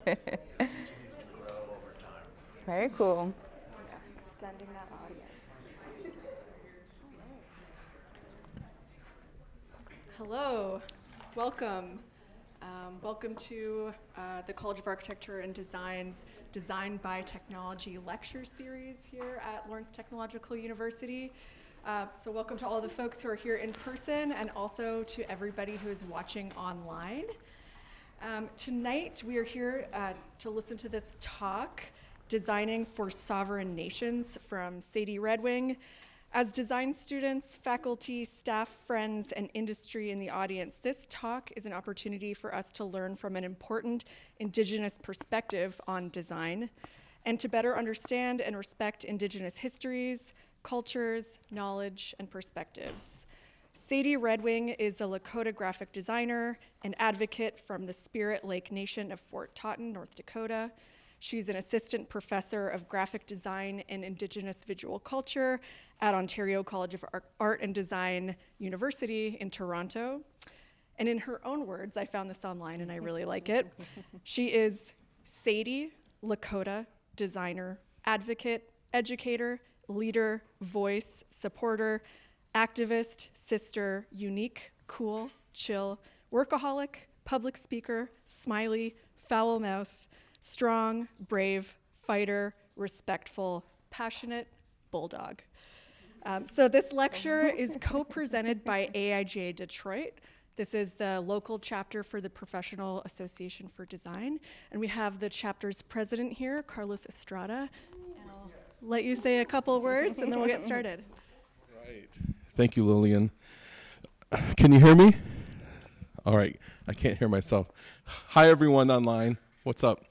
to grow over time. Very cool. Extending that audience. Hello, welcome. Welcome to the College of Architecture and Design's Design by Technology lecture series here at Lawrence Technological University. So welcome to all the folks who are here in person and also to everybody who is watching online. Tonight we are here to listen to this talk, Designing for Sovereign Nations, from Sadie Redwing. As design students, faculty, staff, friends, and industry in the audience, this talk is an opportunity for us to learn from an important indigenous perspective on design and to better understand and respect indigenous histories, cultures, knowledge, and perspectives. Sadie Redwing is a Lakota graphic designer and advocate from the Spirit Lake Nation of Fort Totten, North Dakota. She's an assistant professor of graphic design and indigenous visual culture at Ontario College of Art and Design University in Toronto. And in her own words, I found this online and I really like it. She is Sadie, Lakota, designer, advocate, educator, leader, voice, supporter, activist, sister, unique, cool, chill, workaholic, public speaker, smiley, foul mouth, strong, brave, fighter, respectful, passionate, bulldog. So this lecture is co-presented by AIGA Detroit. This is the local chapter for the Professional Association for Design. And we have the chapter's president here, Carlos Estrada. And I'll let you say a couple words and then we'll get started. Right. Thank you, Lillian. Can you hear me? All right. I can't hear myself. Hi, everyone online. What's up?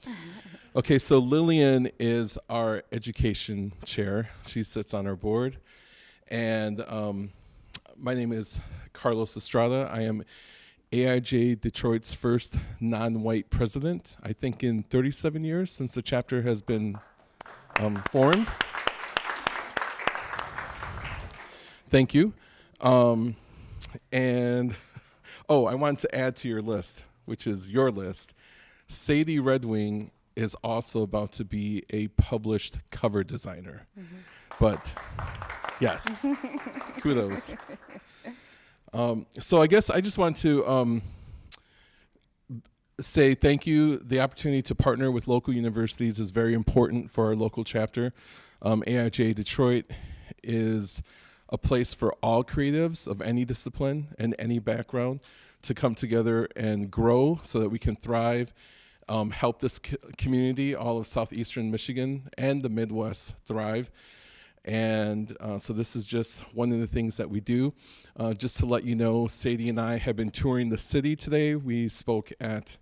Okay, so Lillian is our education chair. She sits on our board. And my name is Carlos Estrada. I am AIJ Detroit's first non-white president, I think in 37 years since the chapter has been formed. Thank you. And, oh, I wanted to add to your list, which is your list. Sadie Redwing is also about to be a published cover designer. Mm-hmm. But yes, kudos. So I guess I just want to say thank you. The opportunity to partner with local universities is very important for our local chapter. AIJ Detroit is a place for all creatives of any discipline and any background to come together and grow so that we can thrive, help this community, all of southeastern Michigan and the Midwest thrive. And so this is just one of the things that we do. Just to let you know, Sadie and I have been touring the city today. We spoke at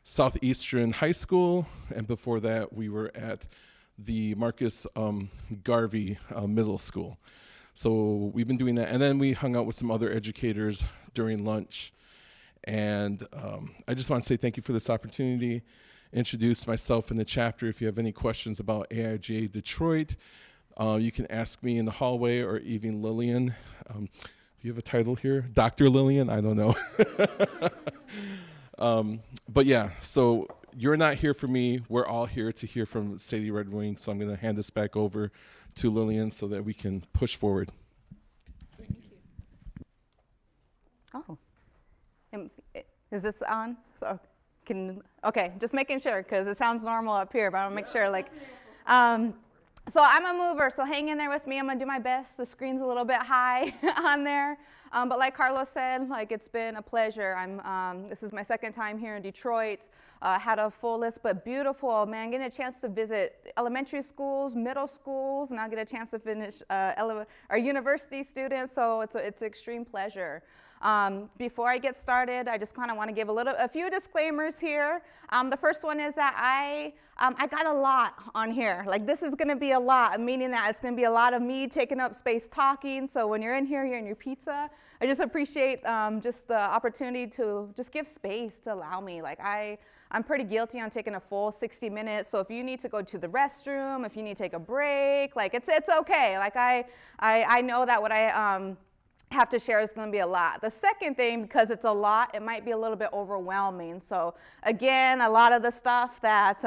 Southeastern High School, and before that we were at the Marcus Garvey Middle School. So we've been doing that, and then we hung out with some other educators during lunch. And I just want to say thank you for this opportunity, introduce myself in the chapter. If you have any questions about AIGA Detroit, you can ask me in the hallway or even Lillian. Do you have a title here? Dr. Lillian? I don't know. But yeah, so you're not here for me. We're all here to hear from Sadie Redwing. So I'm going to hand this back over to Lillian so that we can push forward. Thank you. Oh. Is this on? So okay, just making sure because it sounds normal up here, but I want to make sure so I'm a mover, so hang in there with me. I'm gonna do my best. The screen's a little bit high on there. But like Carlos said, it's been a pleasure. This is my second time here in Detroit. Had a full list, but beautiful, man. Getting a chance to visit elementary schools, middle schools, and I'll get a chance to finish our university students, so it's an extreme pleasure. Before I get started, I just kind of want to give a few disclaimers here. The first one is that I got a lot on here. This is going to be a lot, meaning that it's going to be a lot of me taking up space talking. So when you're in here, you're in your pizza. I just appreciate just the opportunity to just give space to allow me. I'm pretty guilty on taking a full 60 minutes. So if you need to go to the restroom, if you need to take a break, it's okay. I know that what I have to share is going to be a lot. The second thing, because it's a lot, it might be a little bit overwhelming. So again, a lot of the stuff that,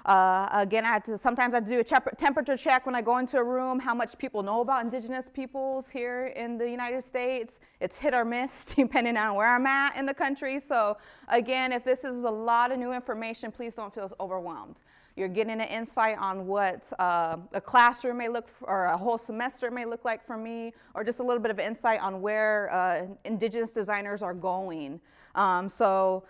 again, sometimes I do a temperature check when I go into a room, how much people know about indigenous peoples here in the United States. It's hit or miss depending on where I'm at in the country. So again, if this is a lot of new information, please don't feel overwhelmed. You're getting an insight on what a classroom may look or a whole semester may look like for me, or just a little bit of insight on where indigenous designers are going. The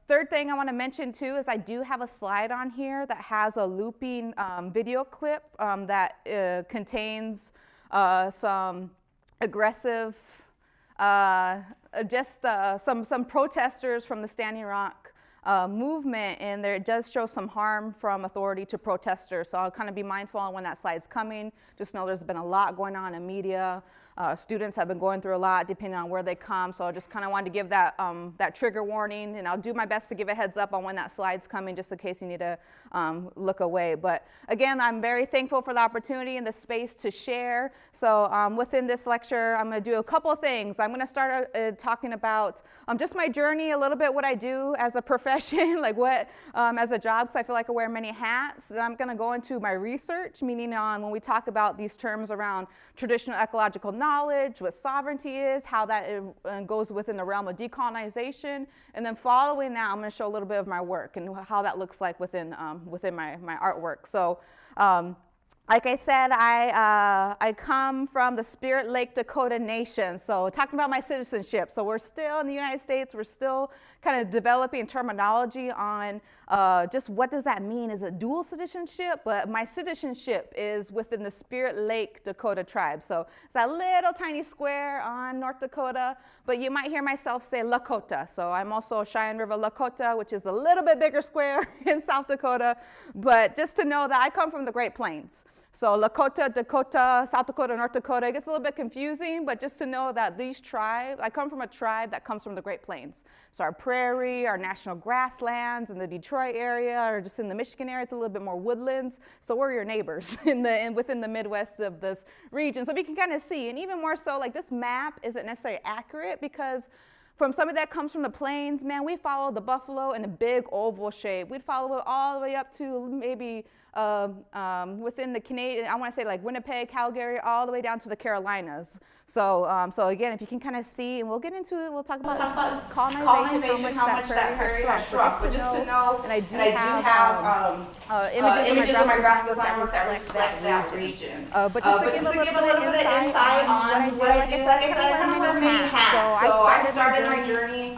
third thing I want to mention too is I do have a slide on here that has a looping video clip that contains some aggressive, some protesters from the Standing Rock movement, and it does show some harm from authority to protesters. So I'll kind of be mindful on when that slide's coming. Just know there's been a lot going on in media. Students have been going through a lot depending on where they come. So I just kind of wanted to give that, that trigger warning, and I'll do my best to give a heads up on when that slide's coming just in case you need to look away. But again, I'm very thankful for the opportunity and the space to share. So within this lecture, I'm going to do a couple of things. I'm going to start talking about just my journey, a little bit what I do as a profession, like what as a job, because I feel like I wear many hats. And I'm going to go into my research, meaning on when we talk about these terms around traditional ecological knowledge, what sovereignty is, how that goes within the realm of decolonization, and then following that, I'm going to show a little bit of my work and how that looks like within my artwork. So, like I said, I come from the Spirit Lake Dakota Nation. So talking about my citizenship. So we're still in the United States. We're still kind of developing terminology on just what does that mean? Is it dual citizenship? But my citizenship is within the Spirit Lake Dakota tribe. So it's that little tiny square on North Dakota. But you might hear myself say Lakota. So I'm also Cheyenne River Lakota, which is a little bit bigger square in South Dakota. But just to know that I come from the Great Plains. So Lakota, Dakota, South Dakota, North Dakota, it gets a little bit confusing, but just to know that these tribes, I come from a tribe that comes from the Great Plains. So our prairie, our national grasslands in the Detroit area, or just in the Michigan area, it's a little bit more woodlands. So we're your neighbors within the Midwest of this region. So we can kind of see, and even more so, like this map isn't necessarily accurate because from somebody that comes from the plains, man, we follow the buffalo in a big oval shape. We'd follow it all the way up to maybe within the Canadian, I want to say like Winnipeg, Calgary, all the way down to the Carolinas. So, so again, if you can kind of see, and we'll get into it, we'll talk about colonization, how much that prairie has shrunk. But just to know, and I do have images in my graphic design work that reflect that region. But just to give a little bit of insight on what I do, like I said, I kind of wear many hats. So I started my journey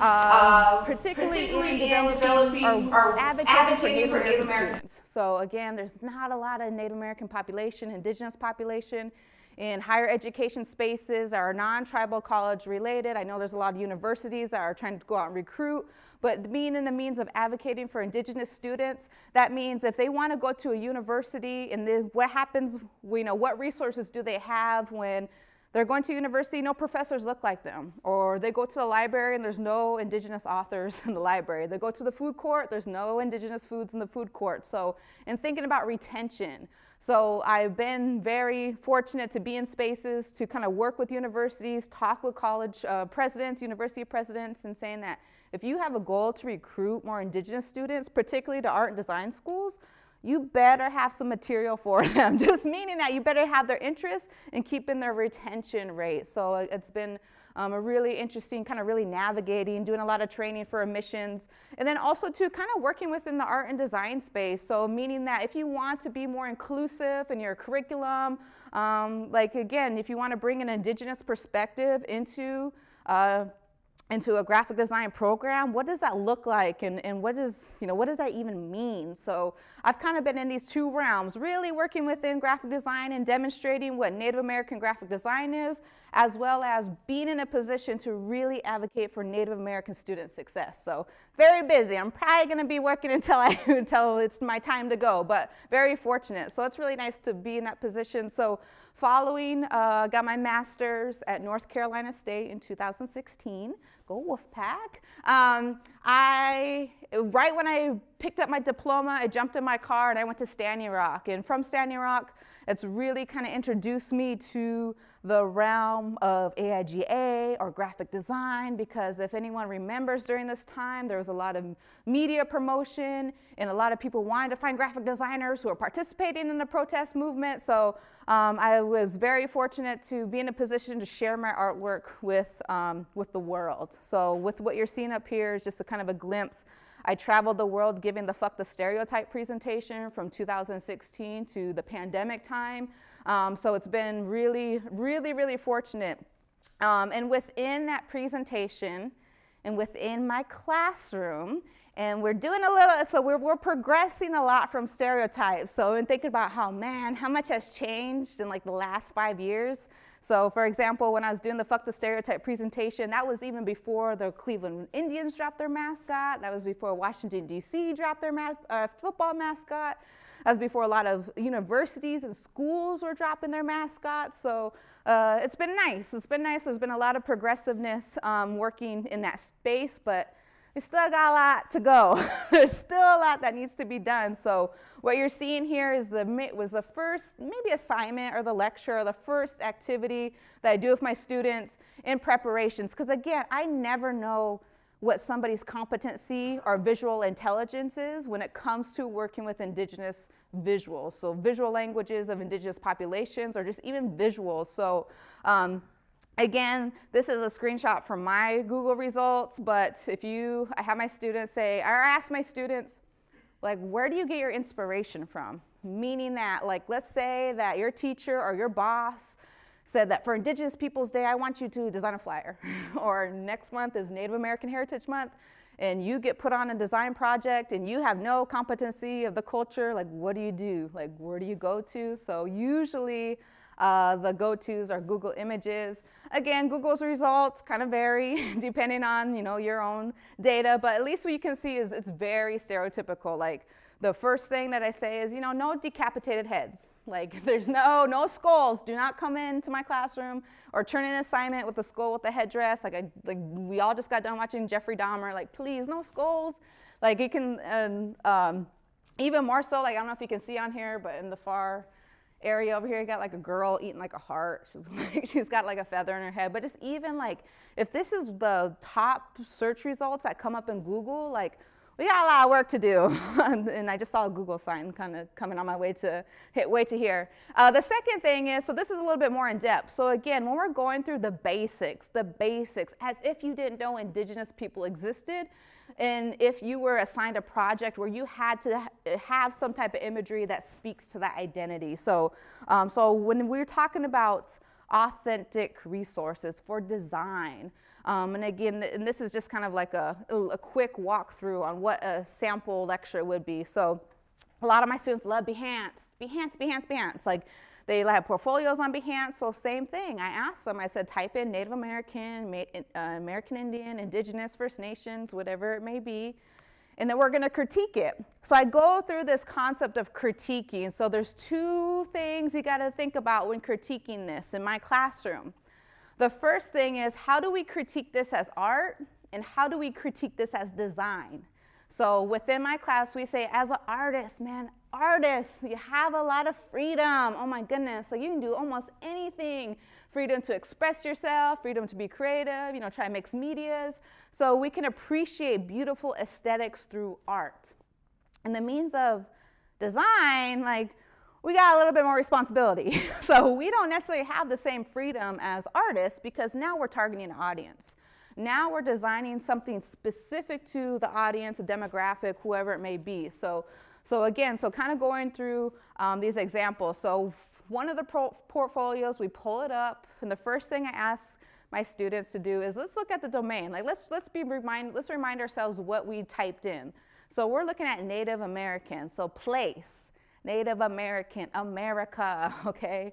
particularly in developing or advocating for Native American students. So again, there's not a lot of Native American population, indigenous population in higher education spaces that are non-tribal college related. I know there's a lot of universities that are trying to go out and recruit, but being in the means of advocating for indigenous students, that means if they want to go to a university, and what happens, what resources do they have when they're going to university, no professors look like them. Or they go to the library and there's no indigenous authors in the library. They go to the food court, there's no indigenous foods in the food court. So, and thinking about retention. So I've been very fortunate to be in spaces to kind of work with universities, talk with college presidents, university presidents, and saying that if you have a goal to recruit more indigenous students, particularly to art and design schools, you better have some material for them, just meaning that you better have their interest in keeping their retention rate. So it's been a really interesting kind of really navigating, doing a lot of training for admissions, and then also to kind of working within the art and design space. So meaning that if you want to be more inclusive in your curriculum, like again, if you want to bring an indigenous perspective into a graphic design program, what does that look like, and what does that even mean? So I've kind of been in these two realms, really working within graphic design and demonstrating what Native American graphic design is, as well as being in a position to really advocate for Native American student success. So very busy. I'm probably going to be working until it's my time to go, but very fortunate. So it's really nice to be in that position. So following, got my master's at North Carolina State in 2016. Go Wolfpack. Right when I picked up my diploma, I jumped in my car and I went to Standing Rock. And from Standing Rock, it's really kind of introduced me to the realm of AIGA or graphic design, because if anyone remembers during this time, there was a lot of media promotion and a lot of people wanted to find graphic designers who were participating in the protest movement. So I was very fortunate to be in a position to share my artwork with the world. So with what you're seeing up here is just a kind of a glimpse. I traveled the world giving the Fuck the Stereotype presentation from 2016 to the pandemic time. So it's been really, really, really fortunate. And within that presentation and within my classroom, and we're doing a little, so we're progressing a lot from stereotypes. So in thinking about how much has changed in like the last 5 years. So for example, when I was doing the Fuck the Stereotype presentation, that was even before the Cleveland Indians dropped their mascot. That was before Washington, D.C. dropped their football mascot. That was before a lot of universities and schools were dropping their mascots. So it's been nice. It's been nice. There's been a lot of progressiveness working in that space, but we still got a lot to go. There's still a lot that needs to be done. So what you're seeing here is was the first maybe assignment or the lecture or the first activity that I do with my students in preparations. Because again, I never know what somebody's competency or visual intelligence is when it comes to working with indigenous visuals. So visual languages of indigenous populations or just even visuals. So again, this is a screenshot from my Google results, but I have my students say, or I ask my students, like, where do you get your inspiration from? Meaning that, like, let's say that your teacher or your boss said that for Indigenous Peoples Day, I want you to design a flyer. Or next month is Native American Heritage Month, and you get put on a design project and you have no competency of the culture, like, what do you do? Like, where do you go to? So usually, the go-tos are Google Images. Again, Google's results kind of vary depending on your own data, but at least what you can see is it's very stereotypical. Like the first thing that I say is no decapitated heads. Like there's no skulls. Do not come into my classroom or turn in an assignment with a skull with a headdress. Like we all just got done watching Jeffrey Dahmer. Like please, no skulls. Like you can even more so. Like I don't know if you can see on here, but in the far area over here, you got like a girl eating like a heart. She's got like a feather in her head. But just even like, if this is the top search results that come up in Google, like we got a lot of work to do. And I just saw a Google sign kind of coming on my way to here. The second thing is, so this is a little bit more in depth. So again, when we're going through the basics, as if you didn't know Indigenous people existed, and if you were assigned a project where you had to have some type of imagery that speaks to that identity. So, so when we're talking about authentic resources for design, and again, and this is just kind of like a quick walkthrough on what a sample lecture would be. So a lot of my students love Behance. Like they have portfolios on Behance, so same thing. I asked them, I said, type in Native American, American Indian, Indigenous, First Nations, whatever it may be, and then we're gonna critique it. So I go through this concept of critiquing. So there's two things you gotta think about when critiquing this in my classroom. The first thing is, how do we critique this as art, and how do we critique this as design? So within my class, we say, as an artist, man, artists, you have a lot of freedom. Oh my goodness, like you can do almost anything. Freedom to express yourself, freedom to be creative, try mixed medias. So we can appreciate beautiful aesthetics through art. In the means of design, like we got a little bit more responsibility. So we don't necessarily have the same freedom as artists because now we're targeting an audience. Now we're designing something specific to the audience, a demographic, whoever it may be. So again, kind of going through these examples. So one of the portfolios, we pull it up, and the first thing I ask my students to do is let's look at the domain. Like let's remind ourselves what we typed in. So we're looking at Native American. So place, Native American, America, okay?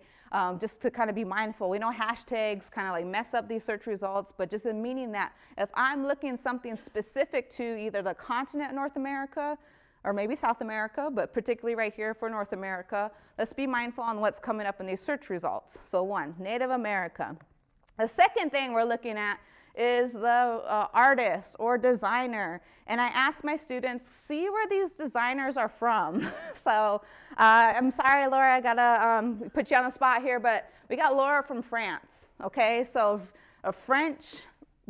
Just to kind of be mindful. We know hashtags kind of like mess up these search results, but just in meaning that if I'm looking something specific to either the continent of North America or maybe South America, but particularly right here for North America, let's be mindful on what's coming up in these search results. So one, Native America. The second thing we're looking at is the artist or designer. And I asked my students, see where these designers are from. So I'm sorry, Laura, I gotta put you on the spot here, but we got Laura from France, okay? So a French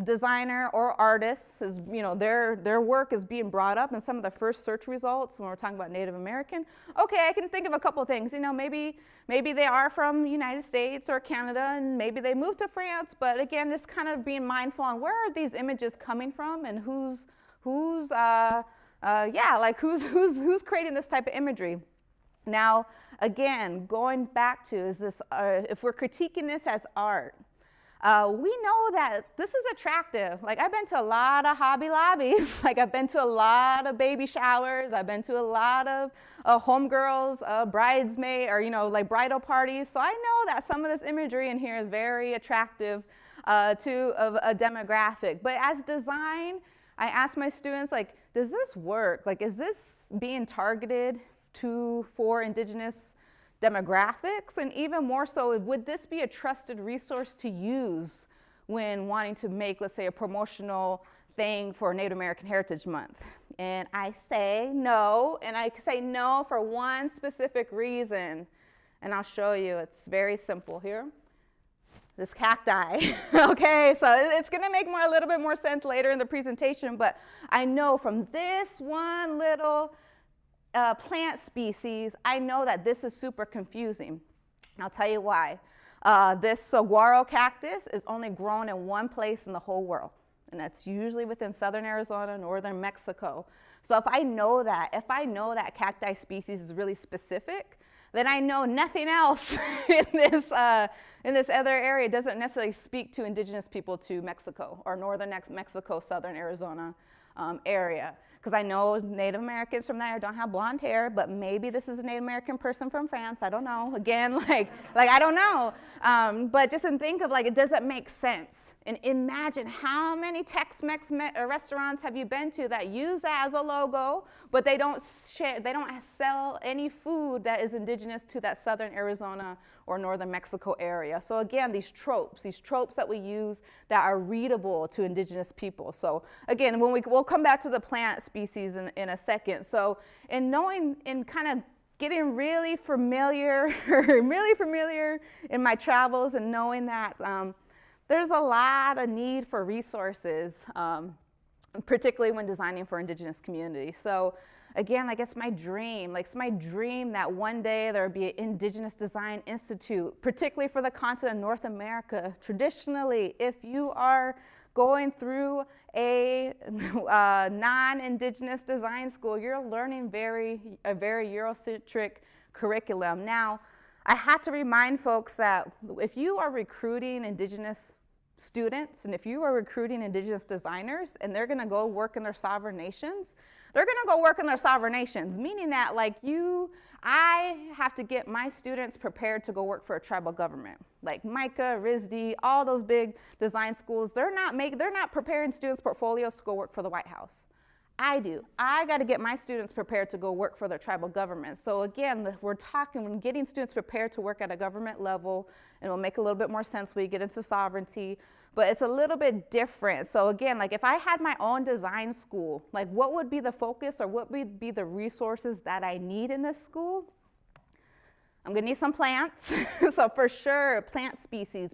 designer or artist is, you know, their work is being brought up in some of the first search results when we're talking about Native American. Okay, I can think of a couple of things. You know, maybe they are from the United States or Canada, and maybe they moved to France. But again, just kind of being mindful on where are these images coming from, and who's creating this type of imagery. Now, again, going back to is this if we're critiquing this as art. We know that this is attractive. Like, I've been to a lot of Hobby Lobbies. Like, I've been to a lot of baby showers. I've been to a lot of homegirls, bridesmaid, or, you know, like bridal parties. So I know that some of this imagery in here is very attractive to a demographic. But as design, I ask my students, like, does this work? Like, is this being targeted for indigenous demographics? And even more so, would this be a trusted resource to use when wanting to make, let's say, a promotional thing for Native American Heritage Month? And I say no, and I say no for one specific reason, and I'll show you. It's very simple here. This cacti, okay? So it's gonna make a little bit more sense later in the presentation, but I know from this one little plant species, I know that this is super confusing. And I'll tell you why. This saguaro cactus is only grown in one place in the whole world, and that's usually within southern Arizona, northern Mexico. So if I know that cacti species is really specific, then I know nothing else in this other area doesn't necessarily speak to indigenous people to Mexico or northern Mexico, southern Arizona area. Because I know Native Americans from there don't have blonde hair, but maybe this is a Native American person from France. I don't know. Again, like I don't know. But just think of, like, it doesn't make sense. And imagine how many Tex-Mex restaurants have you been to that use that as a logo, but they don't sell any food that is indigenous to that southern Arizona or northern Mexico area. So again, these tropes that we use that are readable to indigenous people. So again, we'll come back to the plant species in a second. So in knowing, in kind of getting really familiar in my travels and knowing that there's a lot of need for resources, particularly when designing for indigenous communities. So again, like, it's my dream. Like, it's my dream that one day there would be an Indigenous Design Institute, particularly for the continent of North America. Traditionally, if you are going through a non-Indigenous design school, you're learning a very Eurocentric curriculum. Now, I had to remind folks that if you are recruiting Indigenous students and if you are recruiting Indigenous designers and they're gonna go work in their sovereign nations, they're gonna go work in their sovereign nations, meaning that, like, I have to get my students prepared to go work for a tribal government. Like MICA, RISD, all those big design schools, they're not preparing students' portfolios to go work for the White House. I do. I got to get my students prepared to go work for their tribal government. So again, we're getting students prepared to work at a government level, and it'll make a little bit more sense when we get into sovereignty, but it's a little bit different. So again, like, if I had my own design school, like, what would be the focus or what would be the resources that I need in this school? I'm gonna need some plants. So for sure, plant species.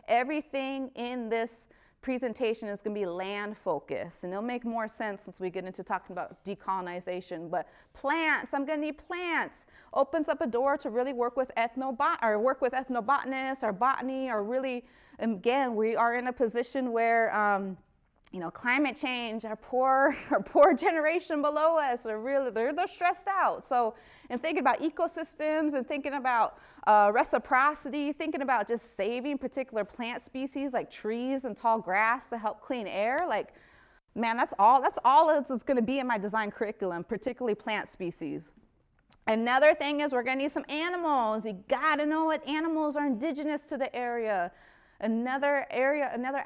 Everything in this presentation is going to be land focused, and it'll make more sense once we get into talking about decolonization. But plants, I'm going to need plants. Opens up a door to really work with ethnobotanists or botany, or really, again, we are in a position where climate change, our poor generation below us, they're stressed out. So, and thinking about ecosystems and thinking about reciprocity, thinking about just saving particular plant species like trees and tall grass to help clean air, like, man, that's all it's going to be in my design curriculum, particularly plant species. Another thing is we're going to need some animals. You got to know what animals are indigenous to the area. Another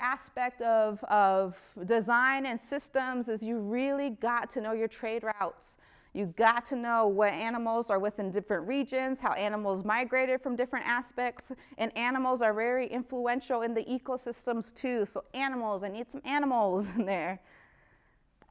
aspect of design and systems is you really got to know your trade routes. You got to know what animals are within different regions, how animals migrated from different aspects, and animals are very influential in the ecosystems too. So animals, I need some animals in there.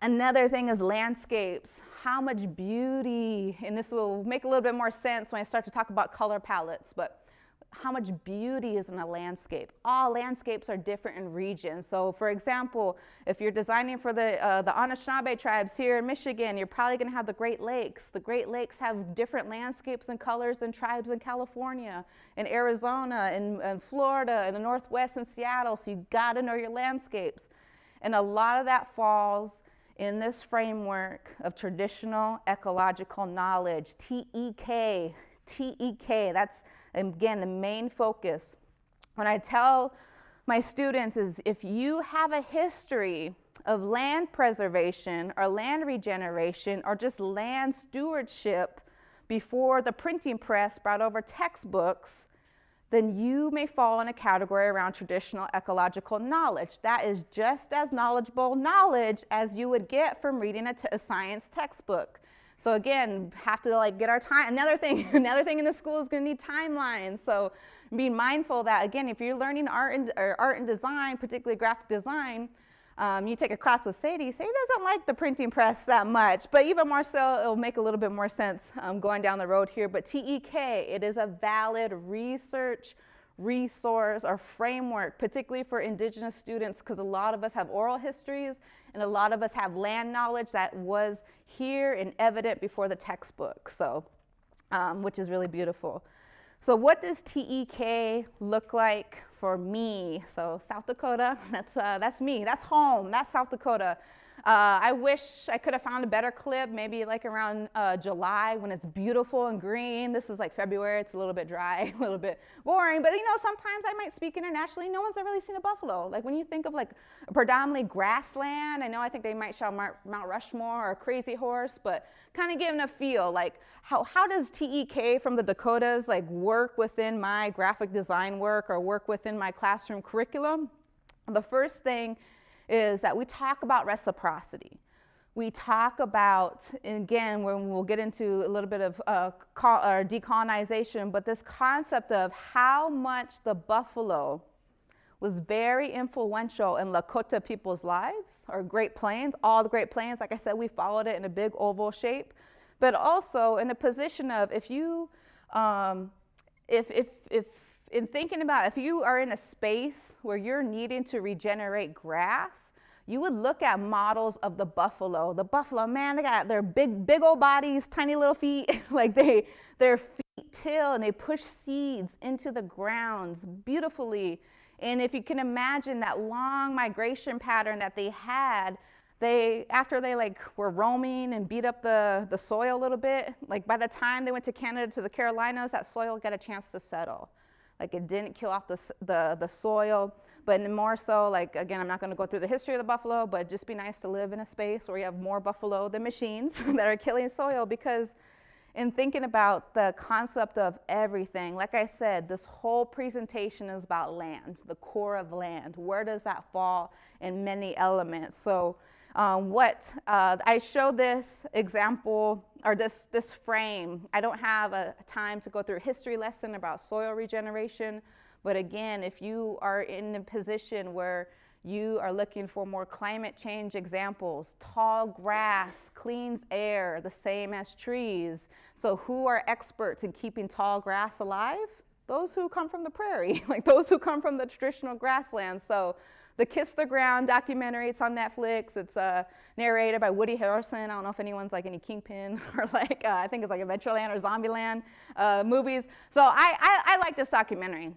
Another thing is landscapes. How much beauty, and this will make a little bit more sense when I start to talk about color palettes, but how much beauty is in a landscape. All landscapes are different in regions. So for example, if you're designing for the Anishinaabe tribes here in Michigan, you're probably gonna have the Great Lakes. The Great Lakes have different landscapes and colors than tribes in California, in Arizona, in Florida, in the Northwest, in Seattle, so you gotta know your landscapes. And a lot of that falls in this framework of traditional ecological knowledge, TEK. TEK, that's, again, the main focus. When I tell my students is if you have a history of land preservation or land regeneration or just land stewardship before the printing press brought over textbooks, then you may fall in a category around traditional ecological knowledge. That is just as knowledgeable knowledge as you would get from reading a science textbook. So again, have to like get our time. Another thing in the school is going to need timelines. So be mindful that again, if you're learning art and design, particularly graphic design, you take a class with Sadie. Sadie doesn't like the printing press that much, but even more so, it'll make a little bit more sense going down the road here. But TEK, it is a valid research resource or framework, particularly for indigenous students, because a lot of us have oral histories and a lot of us have land knowledge that was here and evident before the textbook, so, which is really beautiful. So what does TEK look like for me? So South Dakota, that's me, that's home, that's South Dakota. I wish I could have found a better clip, maybe like around July when it's beautiful and green. This is like February, it's a little bit dry, a little bit boring, but you know, sometimes I might speak internationally. No one's ever really seen a buffalo. Like when you think of like predominantly grassland, I think they might show Mount Rushmore or Crazy Horse, but kind of giving a feel like how does TEK from the Dakotas like work within my graphic design work or work within my classroom curriculum? The first thing is that we talk about reciprocity. We talk about, and again, when we'll get into a little bit of decolonization, but this concept of how much the buffalo was very influential in Lakota people's lives, or Great Plains, all the Great Plains. Like I said, we followed it in a big oval shape, but also in a position of if you, in thinking about if you are in a space where you're needing to regenerate grass, you would look at models of the buffalo. The buffalo, man, they got their big old bodies, tiny little feet, like their feet till and they push seeds into the grounds beautifully. And if you can imagine that long migration pattern that they had, after they like were roaming and beat up the soil a little bit, like by the time they went to Canada, to the Carolinas, that soil got a chance to settle. Like it didn't kill off the soil, but more so, like again, I'm not going to go through the history of the buffalo, but just be nice to live in a space where you have more buffalo than machines that are killing soil, because in thinking about the concept of everything, like I said, this whole presentation is about land, the core of land. Where does that fall in many elements? So I showed this example, or this frame. I don't have a time to go through a history lesson about soil regeneration, but again, if you are in a position where you are looking for more climate change examples, tall grass cleans air the same as trees. So who are experts in keeping tall grass alive? Those who come from the prairie, like those who come from the traditional grasslands. So the Kiss the Ground documentary, it's on Netflix. It's narrated by Woody Harrelson. I don't know if anyone's like any Kingpin or like, I think it's like Adventureland or Zombieland movies. So I like this documentary.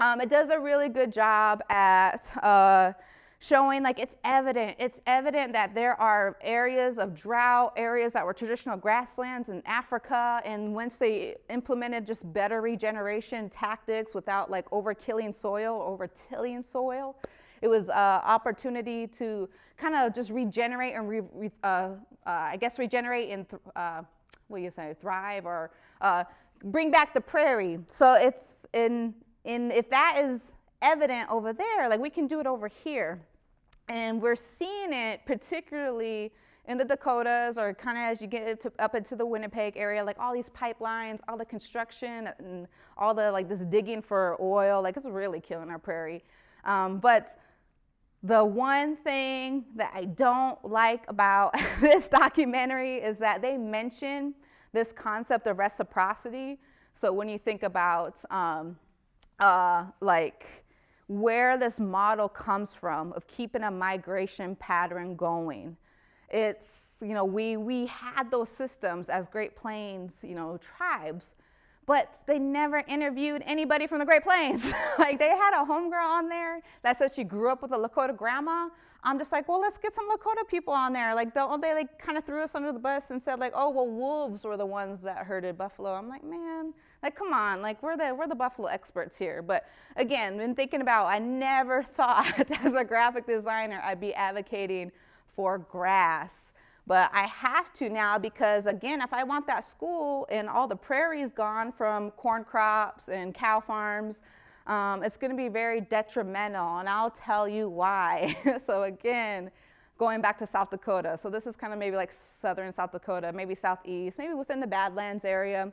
It does a really good job at showing like it's evident that there are areas of drought, areas that were traditional grasslands in Africa, and once they implemented just better regeneration tactics without like overtilling soil, it was opportunity to kind of just regenerate and regenerate and thrive or bring back the prairie. So if that is evident over there, like we can do it over here. And we're seeing it particularly in the Dakotas, or kind of as you get up into the Winnipeg area, like all these pipelines, all the construction, and all the like this digging for oil, like it's really killing our prairie. But the one thing that I don't like about this documentary is that they mention this concept of reciprocity. So when you think about like where this model comes from of keeping a migration pattern going, it's, you know, we had those systems as Great Plains, you know, tribes, but they never interviewed anybody from the Great Plains. Like they had a homegirl on there that said she grew up with a Lakota grandma. I'm just like, well, let's get some Lakota people on there. Like, don't they like kind of threw us under the bus and said like, oh, well, wolves were the ones that herded buffalo. I'm like, man, like, come on, like we're the buffalo experts here. But again, when thinking about, I never thought as a graphic designer I'd be advocating for grass. But I have to now because, again, if I want that school and all the prairies gone from corn crops and cow farms, it's going to be very detrimental, and I'll tell you why. So again, going back to South Dakota. So this is kind of maybe like southern South Dakota, maybe southeast, maybe within the Badlands area.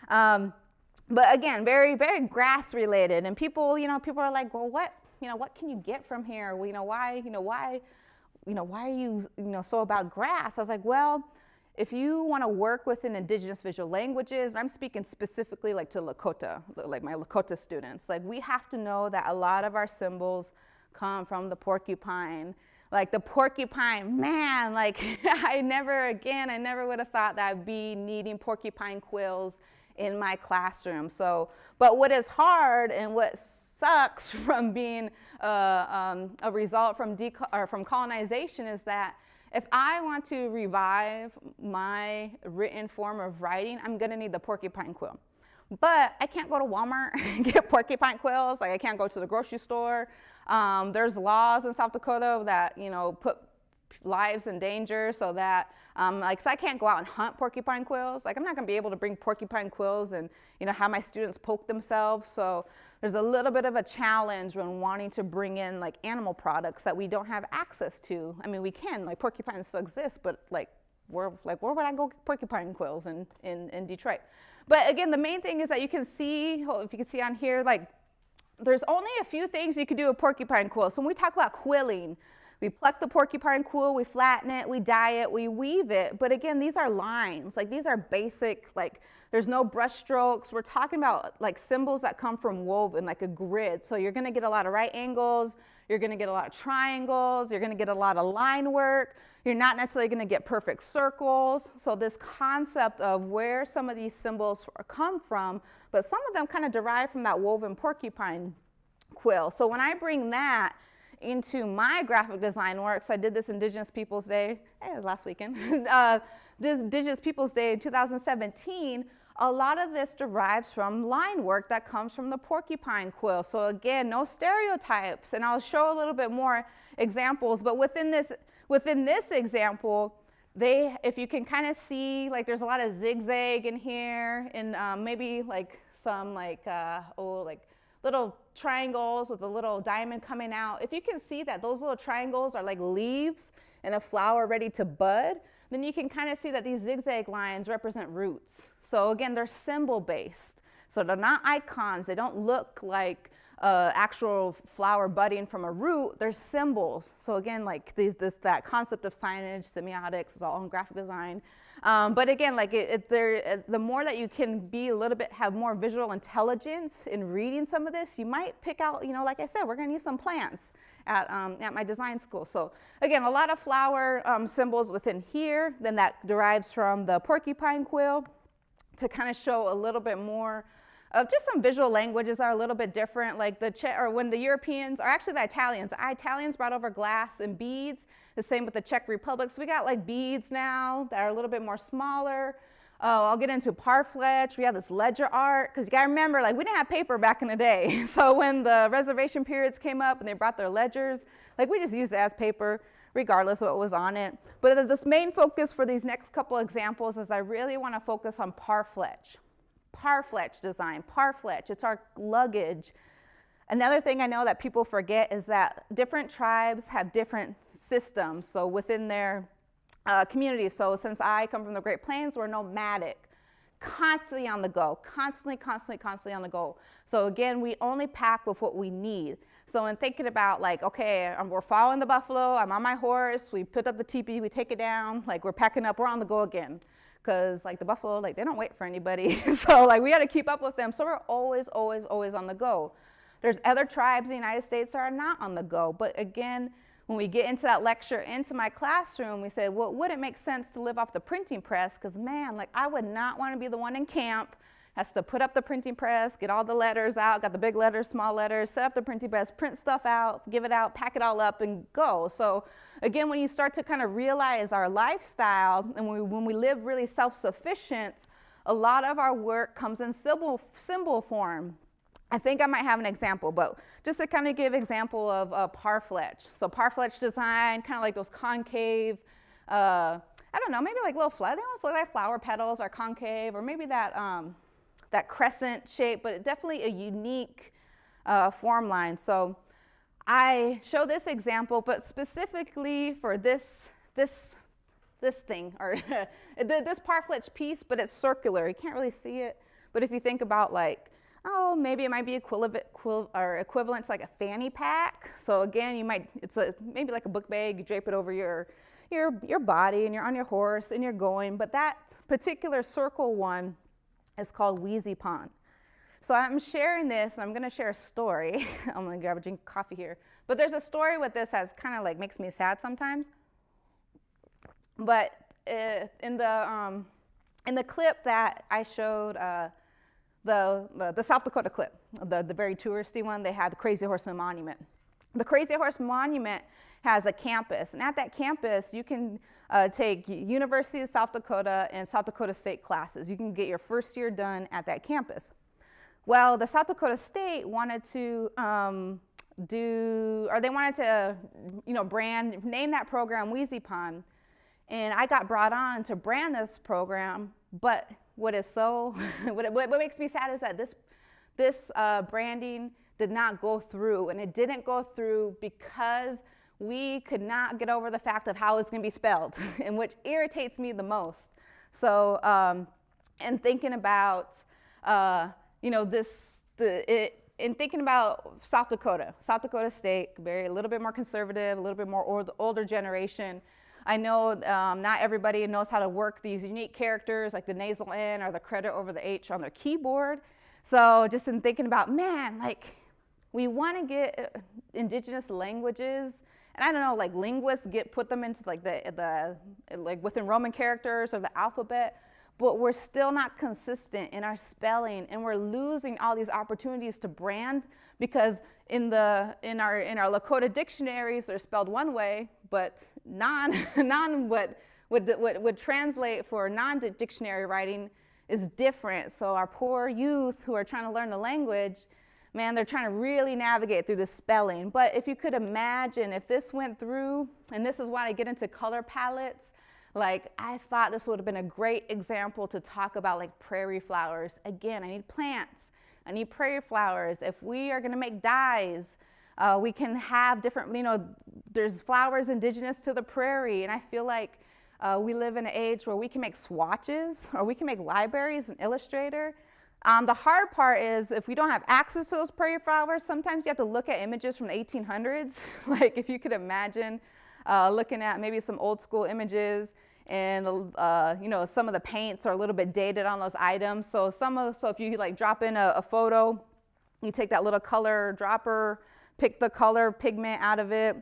But again, very, very grass related. And people, you know, people are like, well, what can you get from here? Well, why are you, so about grass? I was like, well, if you want to work within indigenous visual languages, I'm speaking specifically like to Lakota, like my Lakota students, like we have to know that a lot of our symbols come from the porcupine. Like the porcupine, man, like I never would have thought that I'd be needing porcupine quills in my classroom. So, but what is hard and what sucks from being a result from colonization is that if I want to revive my written form of writing, I'm gonna need the porcupine quill. But I can't go to Walmart and get porcupine quills. Like I can't go to the grocery store. There's laws in South Dakota that, put lives in danger, so that so I can't go out and hunt porcupine quills. Like I'm not gonna be able to bring porcupine quills and have my students poke themselves. So there's a little bit of a challenge when wanting to bring in like animal products that we don't have access to. I mean, we can, like porcupines still exist, but where would I go get porcupine quills in Detroit? But again, the main thing is that you can see, if you can see on here, like there's only a few things you can do with porcupine quills. So when we talk about quilling, we pluck the porcupine quill, we flatten it, we dye it, we weave it. But again, these are lines. Like these are basic, like there's no brush strokes. We're talking about like symbols that come from woven, like a grid. So you're gonna get a lot of right angles, you're gonna get a lot of triangles, you're gonna get a lot of line work. You're not necessarily gonna get perfect circles. So this concept of where some of these symbols come from, but some of them kind of derive from that woven porcupine quill. So when I bring that into my graphic design work, so I did this Indigenous Peoples Day, it was last weekend, this Indigenous Peoples Day in 2017, a lot of this derives from line work that comes from the porcupine quill. So again, no stereotypes, and I'll show a little bit more examples, but within this example, if you can kind of see, like there's a lot of zigzag in here, and maybe like some little triangles with a little diamond coming out. If you can see that those little triangles are like leaves in a flower ready to bud, then you can kind of see that these zigzag lines represent roots. So again, they're symbol based. So they're not icons. They don't look like actual flower budding from a root. They're symbols. So again, like that concept of signage, semiotics is all in graphic design. But again, like the more that you can have more visual intelligence in reading some of this, you might pick out, like I said, we're gonna use some plants at my design school. So again, a lot of flower symbols within here, then that derives from the porcupine quill to kind of show a little bit more of just some visual languages are a little bit different, like when the Europeans, or actually the Italians brought over glass and beads, the same with the Czech Republic. So we got like beads now that are a little bit more smaller. I'll get into parfleche. We have this ledger art, because you gotta remember, like we didn't have paper back in the day. So when the reservation periods came up and they brought their ledgers, like we just used it as paper, regardless of what was on it. But this main focus for these next couple examples is I really wanna focus on parfleche. Parfleche design, parfleche, it's our luggage. Another thing I know that people forget is that different tribes have different systems. So within their communities. So since I come from the Great Plains, we're nomadic, constantly on the go, constantly on the go. So again, we only pack with what we need. So in thinking about like, okay, we're following the buffalo, I'm on my horse, we put up the teepee, we take it down, like we're packing up, we're on the go again. Because like the buffalo, like they don't wait for anybody. So like we got to keep up with them. So we're always on the go. There's other tribes in the United States that are not on the go. But again, when we get into that lecture, into my classroom, we said, well, would it make sense to live off the printing press? Because man, like I would not want to be the one in camp, has to put up the printing press, get all the letters out, got the big letters, small letters, set up the printing press, print stuff out, give it out, pack it all up and go. So again, when you start to kind of realize our lifestyle and when we live really self-sufficient, a lot of our work comes in symbol form. I think I might have an example, but just to kind of give example of parfletch. So parfletch design, kind of like those concave, I don't know, maybe like little flowers. They almost look like flower petals are concave, or maybe that that crescent shape, but definitely a unique form line. So I show this example, but specifically for this thing, or this parfletch piece, but it's circular. You can't really see it, but if you think about like, oh, maybe it might be equivalent to like a fanny pack. So again, it's maybe like a book bag. You drape it over your body, and you're on your horse, and you're going. But that particular circle one is called Wheezy Pond. So I'm sharing this, and I'm going to share a story. I'm going to grab a drink of coffee here. But there's a story with this that's kind of like makes me sad sometimes. But in the clip that I showed, the South Dakota clip, the very touristy one, they had the Crazy Horseman Monument. The Crazy Horse Monument has a campus, and at that campus you can take University of South Dakota and South Dakota State classes. You can get your first year done at that campus. Well, the South Dakota State wanted to name that program Wheezy Pond, and I got brought on to brand this program. But what makes me sad is that this branding did not go through, and it didn't go through because we could not get over the fact of how it's going to be spelled, and which irritates me the most. So, and thinking about, in thinking about South Dakota State, a little bit more conservative, a little bit more older generation. I know not everybody knows how to work these unique characters like the nasal N or the credit over the H on their keyboard. So just in thinking about, man, like we want to get indigenous languages, and I don't know, like linguists put them into like like within Roman characters or the alphabet, but we're still not consistent in our spelling, and we're losing all these opportunities to brand because in our Lakota dictionaries they're spelled one way, but would translate for non-dictionary writing is different. So our poor youth who are trying to learn the language, man, they're trying to really navigate through the spelling. But if you could imagine if this went through, and this is why I get into color palettes, like I thought this would have been a great example to talk about like prairie flowers. Again, I need plants, I need prairie flowers. If we are gonna make dyes, we can have different, there's flowers indigenous to the prairie, and I feel like we live in an age where we can make swatches, or we can make libraries in Illustrator. The hard part is if we don't have access to those prairie flowers, sometimes you have to look at images from the 1800s. Like if you could imagine looking at maybe some old school images, and some of the paints are a little bit dated on those items. So if you like drop in a photo, you take that little color dropper, pick the color pigment out of it,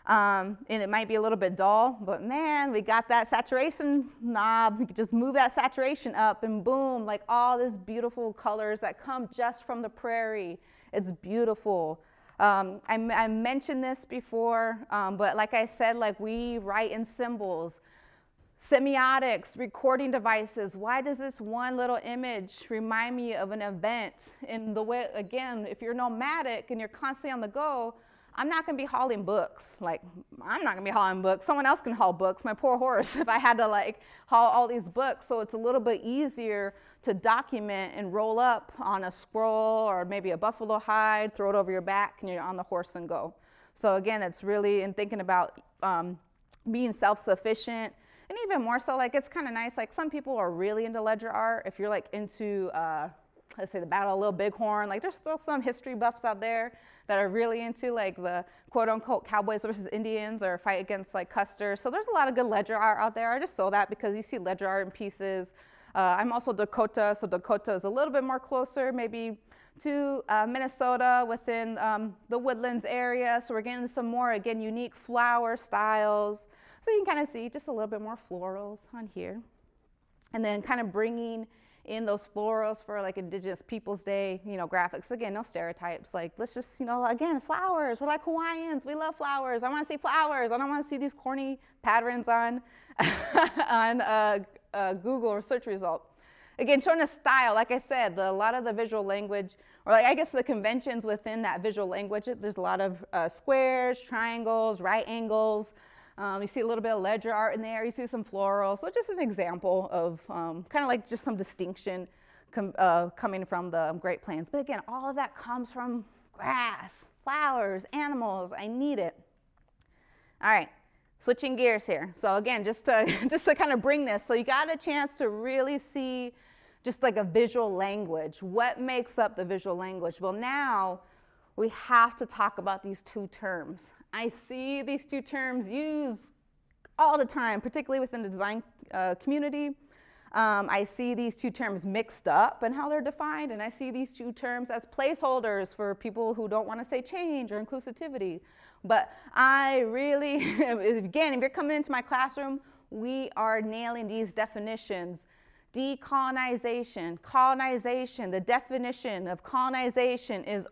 and it might be a little bit dull, but man, we got that saturation knob. We could just move that saturation up, and boom, like all these beautiful colors that come just from the prairie. It's beautiful. I mentioned this before, but like I said, like we write in symbols. Semiotics, recording devices. Why does this one little image remind me of an event? In the way, again, if you're nomadic and you're constantly on the go, I'm not going to be hauling books. Like, I'm not going to be hauling books. Someone else can haul books. My poor horse, if I had to like haul all these books. So it's a little bit easier to document and roll up on a scroll or maybe a buffalo hide, throw it over your back, and you're on the horse and go. So again, it's really in thinking about being self-sufficient. And even more so, like, it's kind of nice. Like, some people are really into ledger art. If you're like into, let's say, the Battle of Little Bighorn, like, there's still some history buffs out there that are really into like the quote unquote cowboys versus Indians or fight against like Custer. So there's a lot of good ledger art out there. I just saw that because you see ledger art in pieces. I'm also Dakota, so Dakota is a little bit more closer, maybe to Minnesota within the Woodlands area. So we're getting some more, again, unique flower styles. So you can kind of see just a little bit more florals on here. And then kind of bringing in those florals for like Indigenous Peoples Day, you know, graphics. Again, no stereotypes. Like, let's just, you know, again, flowers. We're like Hawaiians. We love flowers. I want to see flowers. I don't want to see these corny patterns on, on Google or search result. Again, showing a style. Like I said, a lot of the visual language, or like, I guess the conventions within that visual language, there's a lot of squares, triangles, right angles. You see a little bit of ledger art in there. You see some floral. So just an example of kind of like just some distinction coming from the Great Plains. But again, all of that comes from grass, flowers, animals. I need it. All right, switching gears here. So again, just to kind of bring this. So you got a chance to really see just like a visual language. What makes up the visual language? Well, now we have to talk about these two terms. I see these two terms used all the time, particularly within the design community. I see these two terms mixed up and how they're defined, and I see these two terms as placeholders for people who don't want to say change or inclusivity. But I really, again, if you're coming into my classroom, we are nailing these definitions. Decolonization, colonization, the definition of colonization is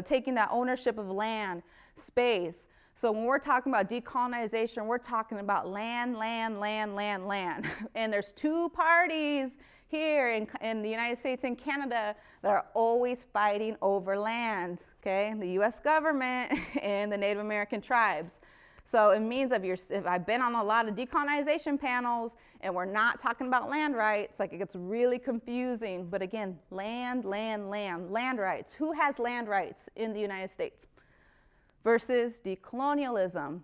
taking that ownership of land, space. So when we're talking about decolonization, we're talking about land. And there's two parties here in the United States and Canada that are always fighting over land, okay? The US government and the Native American tribes. So it means if I've been on a lot of decolonization panels and we're not talking about land rights, like it gets really confusing. But again, land rights. Who has land rights in the United States? Versus decolonialism.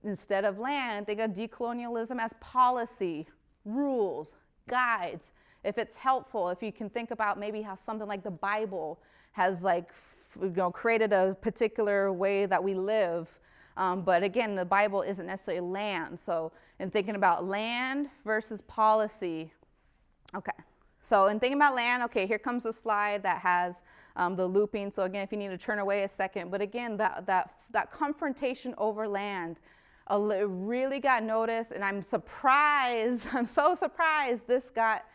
Instead of land, think of decolonialism as policy, rules, guides. If it's helpful, if you can think about maybe how something like the Bible has like, you know, created a particular way that we live. But again, the Bible isn't necessarily land. So in thinking about land versus policy, okay. So in thinking about land, okay, here comes a slide that has the looping. So again, if you need to turn away a second, but again, that confrontation over land it really got noticed, and I'm surprised, I'm so surprised this got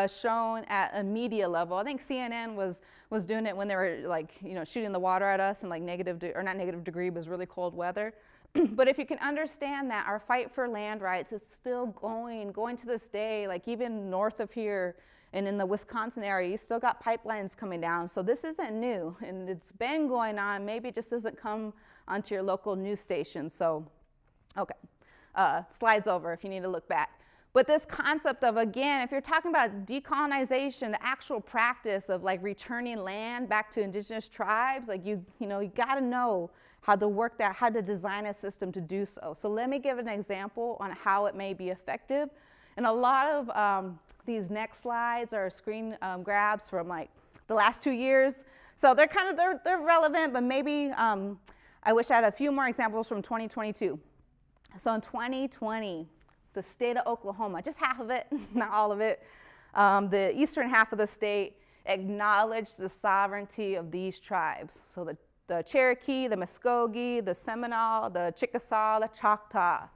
shown at a media level. I think CNN was doing it when they were like, you know, shooting the water at us in like not negative degree, but it was really cold weather. But if you can understand that our fight for land rights is still going to this day, like even north of here and in the Wisconsin area, you still got pipelines coming down. So this isn't new, and it's been going on. Maybe it just doesn't come onto your local news station. So, okay, slides over if you need to look back. But this concept of, again, if you're talking about decolonization, the actual practice of like returning land back to indigenous tribes, like you got to know how to work that, how to design a system to do so. So let me give an example on how it may be effective. And a lot of these next slides are screen grabs from like the last 2 years. So they're relevant, but maybe I wish I had a few more examples from 2022. So in 2020, the state of Oklahoma, just half of it, not all of it, the eastern half of the state acknowledged the sovereignty of these tribes. So the Cherokee, the Muskogee, the Seminole, the Chickasaw, the Choctaw.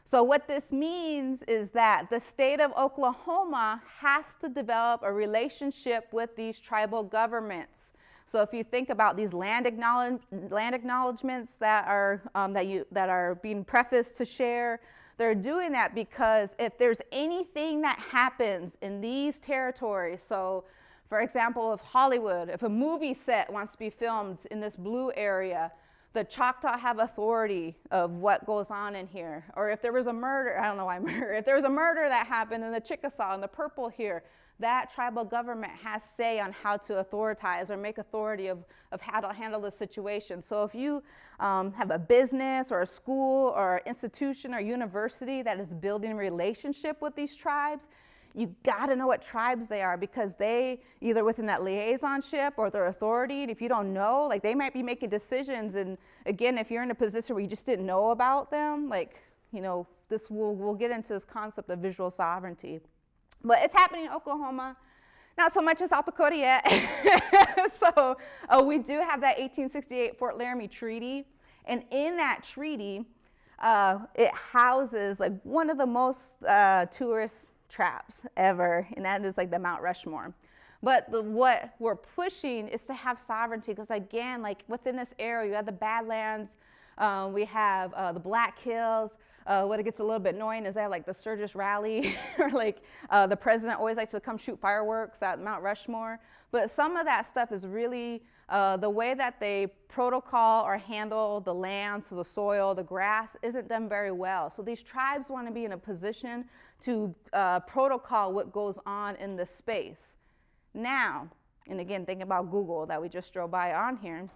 So what this means is that the state of Oklahoma has to develop a relationship with these tribal governments. So if you think about these land acknowledgements that are being prefaced to share, they're doing that because if there's anything that happens in these territories, so for example, if Hollywood, if a movie set wants to be filmed in this blue area, the Choctaw have authority of what goes on in here. Or if there was a murder, I don't know why murder, if there was a murder that happened in the Chickasaw and the purple here, that tribal government has say on how to authoritize or make authority of how to handle the situation. So if you have a business or a school or institution or university that is building a relationship with these tribes, you gotta know what tribes they are, because they, either within that liaisonship or their authority, if you don't know, like they might be making decisions, and again, if you're in a position where you just didn't know about them, like, you know, this we'll get into this concept of visual sovereignty. But it's happening in Oklahoma, not so much in South Dakota yet. So we do have that 1868 Fort Laramie Treaty, and in that treaty, it houses like one of the most tourist traps ever, and that is like the Mount Rushmore. But what we're pushing is to have sovereignty, because again, like within this area, you have the Badlands, we have the Black Hills. What it gets a little bit annoying is they have like the Sturgis Rally, or like the president always likes to come shoot fireworks at Mount Rushmore. But some of that stuff is really the way that they protocol or handle the land, so the soil, the grass, isn't done very well. So these tribes want to be in a position to protocol what goes on in this space. Now, and again, think about Google that we just drove by on here.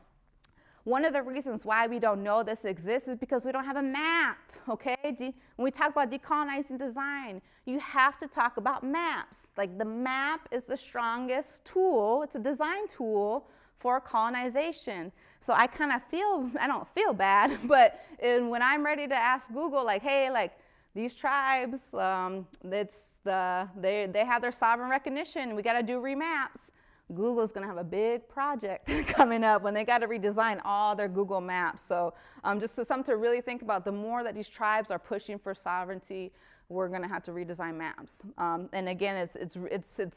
One of the reasons why we don't know this exists is because we don't have a map, okay? When we talk about decolonizing design, you have to talk about maps. Like the map is the strongest tool, it's a design tool for colonization. So I kind of feel, I don't feel bad, but when I'm ready to ask Google, like, hey, like these tribes, they have their sovereign recognition, we gotta do remaps. Google's going to have a big project coming up when they got to redesign all their Google Maps. So just something to really think about. The more that these tribes are pushing for sovereignty, we're going to have to redesign maps. And again,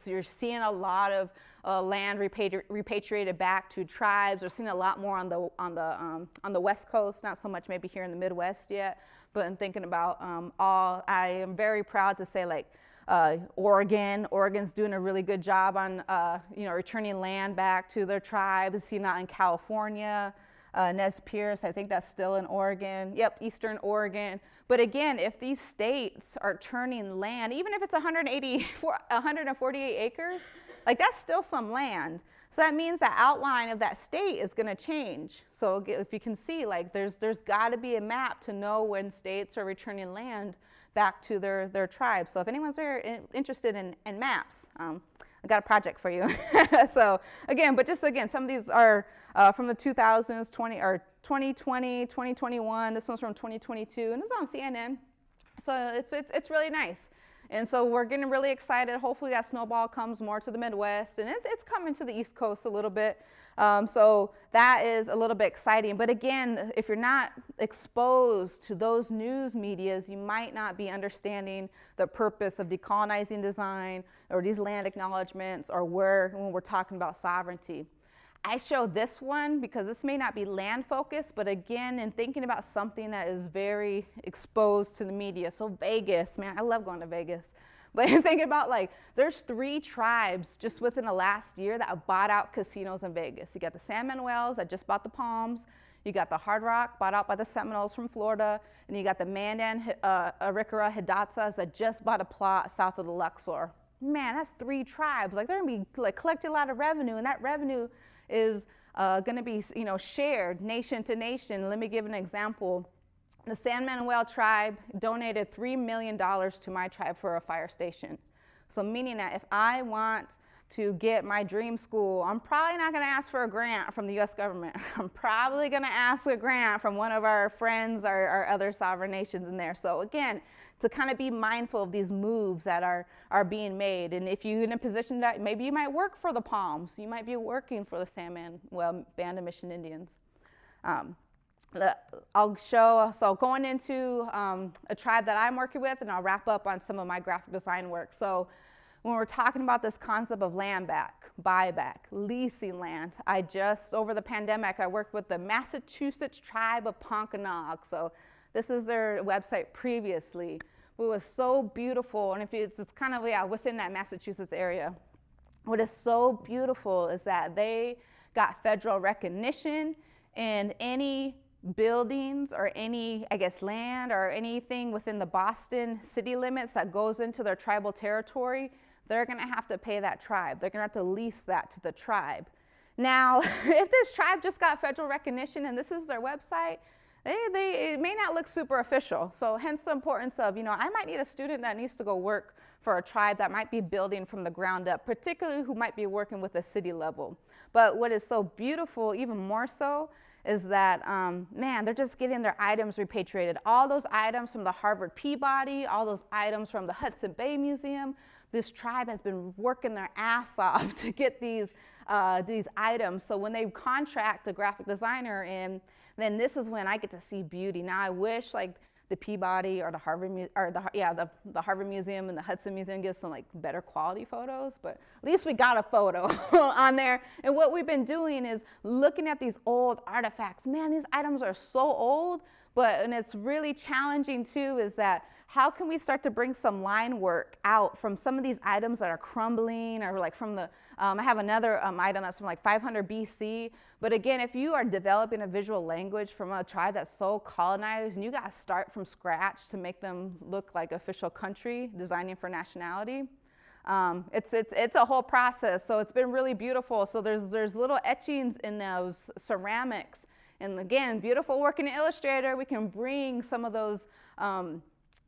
you're seeing a lot of land repatriated back to tribes. We're seeing a lot more on the West Coast, not so much maybe here in the Midwest yet. But in thinking about I am very proud to say, like, Oregon's doing a really good job on returning land back to their tribes. Seen that in California, Nez Perce, I think that's still in Oregon. Yep, Eastern Oregon. But again, if these states are turning land, even if it's 148 acres, like that's still some land. So that means the outline of that state is going to change. So if you can see, like there's got to be a map to know when states are returning land back to their tribes. So if anyone's interested in maps, I got a project for you. So again, some of these are from the 2000s, 2020, 2021. This one's from 2022, and this is on CNN. So it's really nice. And so we're getting really excited. Hopefully that snowball comes more to the Midwest, and it's coming to the East Coast a little bit. So that is a little bit exciting. But again, if you're not exposed to those news medias, you might not be understanding the purpose of decolonizing design or these land acknowledgements, or when we're talking about sovereignty. I show this one because this may not be land focused, but again, in thinking about something that is very exposed to the media. So Vegas, man, I love going to Vegas. But thinking about, like, there's 3 tribes just within the last year that have bought out casinos in Vegas. You got the San Manuels that just bought the Palms. You got the Hard Rock bought out by the Seminoles from Florida. And you got the Mandan, Arikara, Hidatsas that just bought a plot south of the Luxor. Man, that's 3 tribes. Like, they're gonna be like collecting a lot of revenue, and that revenue is going to be, shared nation to nation. Let me give an example. The San Manuel tribe donated $3 million to my tribe for a fire station. So meaning that if I want to get my dream school, I'm probably not going to ask for a grant from the U.S. government. I'm probably going to ask a grant from one of our friends or other sovereign nations in there. So again, to kind of be mindful of these moves that are being made. And if you're in a position that maybe you might work for the Palms, you might be working for the San Manuel Band of Mission Indians. I'll show, so going into a tribe that I'm working with, and I'll wrap up on some of my graphic design work. So when we're talking about this concept of land back, buyback, leasing land, over the pandemic, I worked with the Massachusetts tribe of Ponkanog. So this is their website previously. It was so beautiful, and it's kind of within that Massachusetts area. What is so beautiful is that they got federal recognition, and any buildings or any, land or anything within the Boston city limits that goes into their tribal territory, they're going to have to pay that tribe. They're going to have to lease that to the tribe. Now, if this tribe just got federal recognition and this is their website, it may not look super official. So hence the importance of, I might need a student that needs to go work for a tribe that might be building from the ground up, particularly who might be working with a city level. But what is so beautiful, even more so, is that, man, they're just getting their items repatriated. All those items from the Harvard Peabody, all those items from the Hudson Bay Museum, this tribe has been working their ass off to get these items. So when they contract a graphic designer in, then this is when I get to see beauty. Now I wish like the Peabody or the Harvard the Harvard Museum and the Hudson Museum gives some like better quality photos, but at least we got a photo on there. And what we've been doing is looking at these old artifacts. Man, these items are so old, and it's really challenging too, is that how can we start to bring some line work out from some of these items that are crumbling, or like from the, I have another item that's from like 500 BC. But again, if you are developing a visual language from a tribe that's so colonized, and you got to start from scratch to make them look like official country, designing for nationality, it's a whole process. So it's been really beautiful. So there's little etchings in those ceramics. And again, beautiful work in Illustrator. We can bring some of those,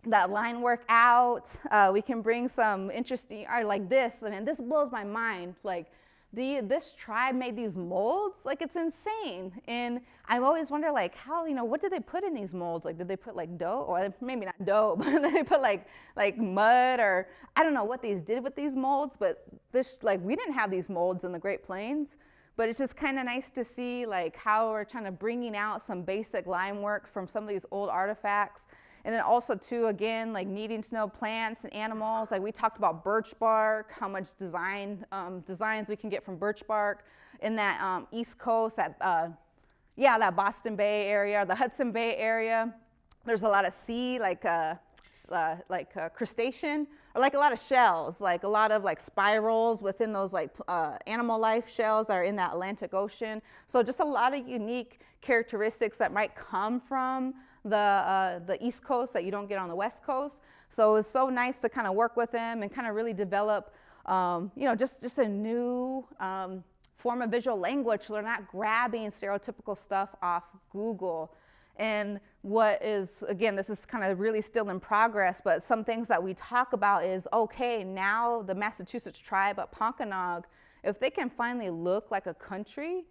that line work out. We can bring some interesting art like this. I mean, this blows my mind. Like, this tribe made these molds. Like, it's insane. And I've always wondered, like, how, what did they put in these molds? Like, did they put like dough, or maybe not dough, but they put like mud, or I don't know what these did with these molds. But this, like, we didn't have these molds in the Great Plains. But it's just kind of nice to see like how we're trying to bringing out some basic line work from some of these old artifacts. And then also too, again, like needing to know plants and animals. Like we talked about birch bark, how much designs we can get from birch bark in that East Coast, that Boston Bay area, the Hudson Bay area. There's a lot of sea, like crustacean, or like a lot of shells, like a lot of like spirals within those like animal life shells that are in that Atlantic Ocean. So just a lot of unique characteristics that might come from the East Coast that you don't get on the West Coast. So it's so nice to kind of work with them and kind of really develop, just a new form of visual language. So they're not grabbing stereotypical stuff off Google. And what is, again, this is kind of really still in progress, but some things that we talk about is, okay, now the Massachusetts tribe at Ponkanog, if they can finally look like a country,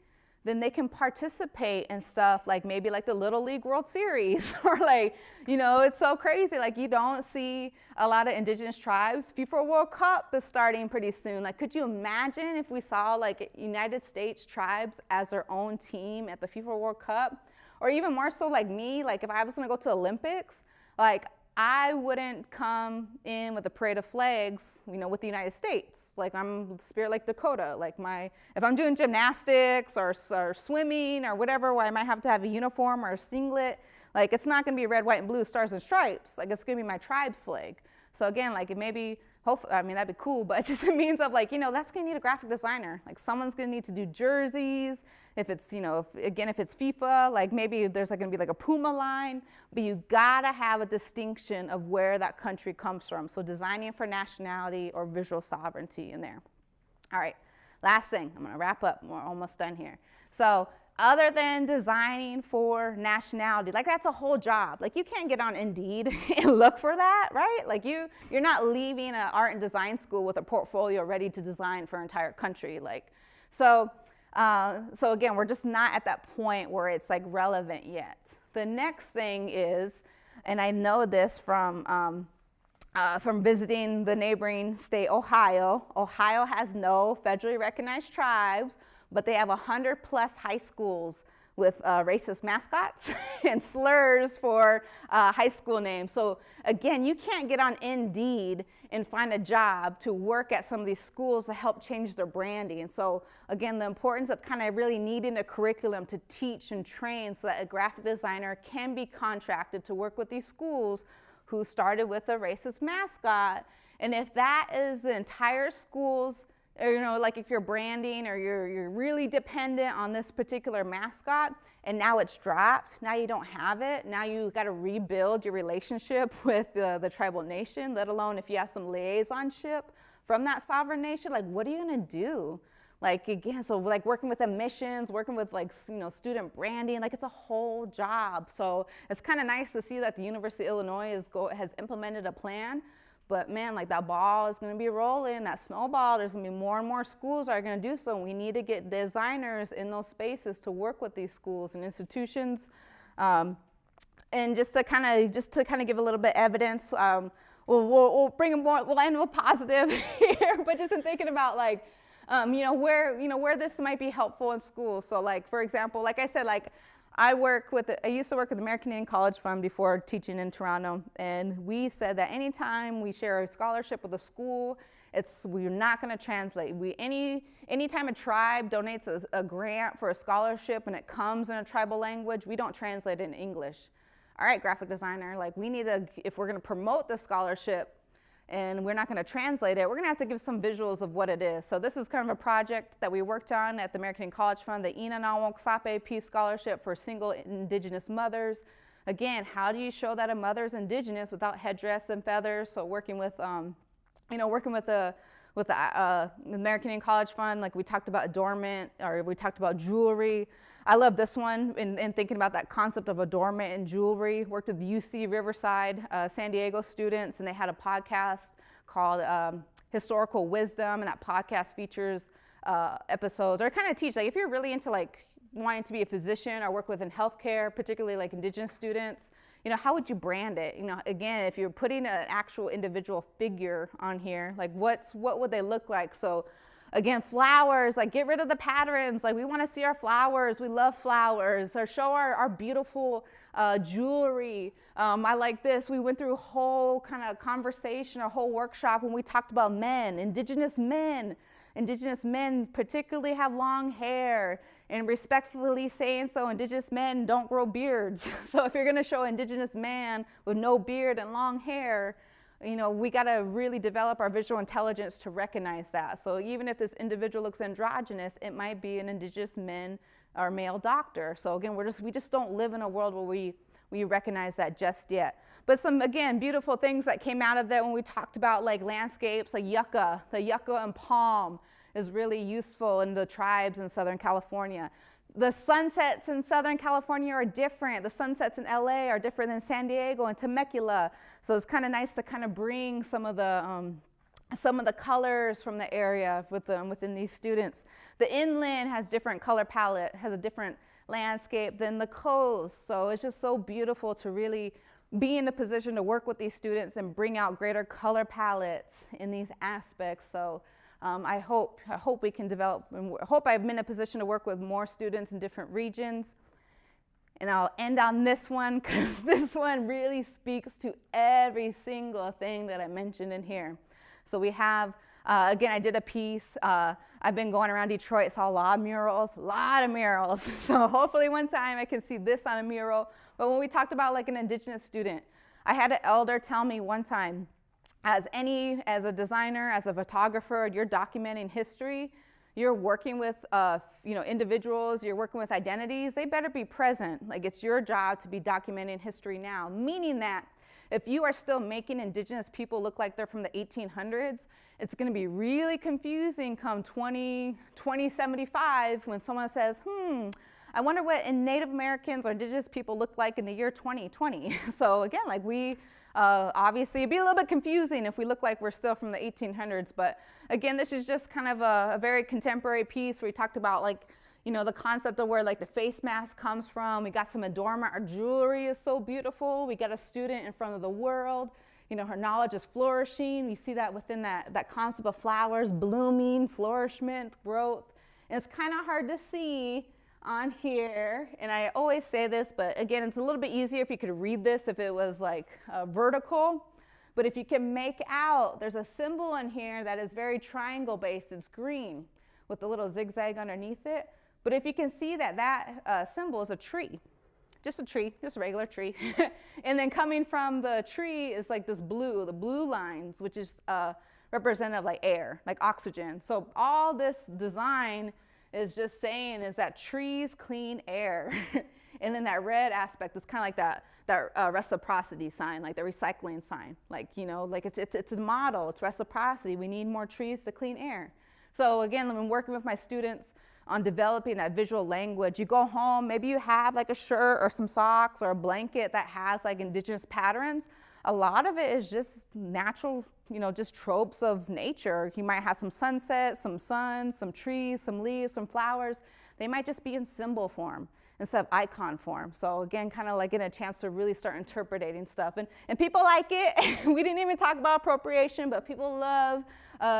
then they can participate in stuff like maybe like the Little League World Series, or like, it's so crazy. Like you don't see a lot of indigenous tribes. FIFA World Cup is starting pretty soon. Like, could you imagine if we saw like United States tribes as their own team at the FIFA World Cup? Or even more so like me, like if I was gonna go to Olympics, like I wouldn't come in with a parade of flags, with the United States. Like I'm Spirit Lake Dakota. Like if I'm doing gymnastics or swimming or whatever, where I might have to have a uniform or a singlet, like it's not gonna be red, white, and blue, stars and stripes. Like it's gonna be my tribe's flag. So again, like it may be, that'd be cool, but it just means of like, that's gonna need a graphic designer. Like someone's gonna need to do jerseys. If it's, if it's FIFA, like maybe there's like gonna be like a Puma line, but you gotta have a distinction of where that country comes from. So designing for nationality or visual sovereignty in there. All right, last thing, I'm gonna wrap up, we're almost done here. So other than designing for nationality, like that's a whole job. Like you can't get on Indeed and look for that, right? Like you're not leaving an art and design school with a portfolio ready to design for an entire country. Like, so again, we're just not at that point where it's like relevant yet. The next thing is, and I know this from visiting the neighboring state, Ohio. Ohio has no federally recognized tribes, but they have 100+ high schools with racist mascots and slurs for high school names. So again, you can't get on Indeed and find a job to work at some of these schools to help change their branding. And so again, the importance of kind of really needing a curriculum to teach and train so that a graphic designer can be contracted to work with these schools who started with a racist mascot. And if that is the entire school's, or like if you're branding or you're really dependent on this particular mascot and now it's dropped, now you don't have it, now you've got to rebuild your relationship with the tribal nation, let alone if you have some liaisonship from that sovereign nation, like, what are you gonna do? Like, again, so like working with admissions, working with like, student branding, like it's a whole job. So it's kind of nice to see that the University of Illinois has implemented a plan, but man, like that ball is gonna be rolling, that snowball, there's gonna be more and more schools are gonna do so. And we need to get designers in those spaces to work with these schools and institutions. And just to kind of give a little bit evidence, we'll end with positive here, but just in thinking about like, where this might be helpful in schools. So like, for example, like I said, like I used to work with the American Indian College Fund before teaching in Toronto, and we said that anytime we share a scholarship with a school, we're not going to translate. Anytime a tribe donates a grant for a scholarship and it comes in a tribal language, we don't translate it in English. All right, graphic designer, like if we're going to promote the scholarship, and we're not going to translate it, we're going to have to give some visuals of what it is. So this is kind of a project that we worked on at the American Indian College Fund, the Ina Nawong Sape Peace Scholarship for single indigenous mothers. Again, how do you show that a mother's indigenous without headdress and feathers? So working with, working with the American Indian College Fund, like we talked about adornment, or we talked about jewelry. I love this one in thinking about that concept of adornment and jewelry. Worked with UC Riverside, San Diego students, and they had a podcast called Historical Wisdom, and that podcast features episodes, or kind of teach, like if you're really into like wanting to be a physician or work within healthcare, particularly like indigenous students, how would you brand it? Again, if you're putting an actual individual figure on here, like what would they look like? So again, flowers, like get rid of the patterns. Like we want to see our flowers. We love flowers. Or show our beautiful jewelry. I like this. We went through a whole kind of conversation, a whole workshop when we talked about men, indigenous men. Indigenous men particularly have long hair, and respectfully saying so, indigenous men don't grow beards. So if you're going to show indigenous man with no beard and long hair, we got to really develop our visual intelligence to recognize that. So even if this individual looks androgynous, it might be an indigenous man or male doctor. So again, we just don't live in a world where we recognize that just yet. But some, again, beautiful things that came out of that when we talked about like landscapes, like yucca, the yucca and palm is really useful in the tribes in Southern California. The sunsets in Southern California are different. The sunsets in LA are different than San Diego and Temecula. So it's kind of nice to kind of bring some of the colors from the area within these students. The inland has different color palette, has a different landscape than the coast. So it's just so beautiful to really be in a position to work with these students and bring out greater color palettes in these aspects. So I hope we can develop, and I hope I'm in a position to work with more students in different regions. And I'll end on this one, because this one really speaks to every single thing that I mentioned in here. So we have, again, I did a piece. I've been going around Detroit, saw a lot of murals. So hopefully one time I can see this on a mural. But when we talked about like an indigenous student, I had an elder tell me one time, as a designer, as a photographer, you're documenting history, you're working with individuals, you're working with identities, they better be present. Like it's your job to be documenting history now, meaning that if you are still making indigenous people look like they're from the 1800s, it's going to be really confusing come 2075 when someone says, I wonder what Native Americans or indigenous people look like in the year 2020. So again, like obviously it'd be a little bit confusing if we look like we're still from the 1800s, but again, this is just kind of a very contemporary piece where we talked about like, the concept of where like the face mask comes from. We got some adornment. Our jewelry is so beautiful. We got a student in front of the world. Her knowledge is flourishing. We see that within that concept of flowers, blooming, flourishment, growth. And it's kind of hard to see on here, and I always say this, but again, it's a little bit easier if you could read this if it was like vertical. But if you can make out, there's a symbol in here that is very triangle based. It's green with the little zigzag underneath it. But if you can see that symbol is a tree, just a regular tree. And then coming from the tree is like this the blue lines, which is representative like air, like oxygen. So all this design is just saying is that trees clean air. And then that red aspect is kind of like that reciprocity sign, like the recycling sign. Like, you know, like it's a model, it's reciprocity. We need more trees to clean air. So again, I've been working with my students on developing that visual language. You go home, maybe you have like a shirt or some socks or a blanket that has like indigenous patterns. A lot of it is just natural, you know, just tropes of nature. You might have some sunset, some sun, some trees, some leaves, some flowers. They might just be in symbol form instead of icon form. So again, kind of like getting a chance to really start interpreting stuff. And people like it. We didn't even talk about appropriation, but people love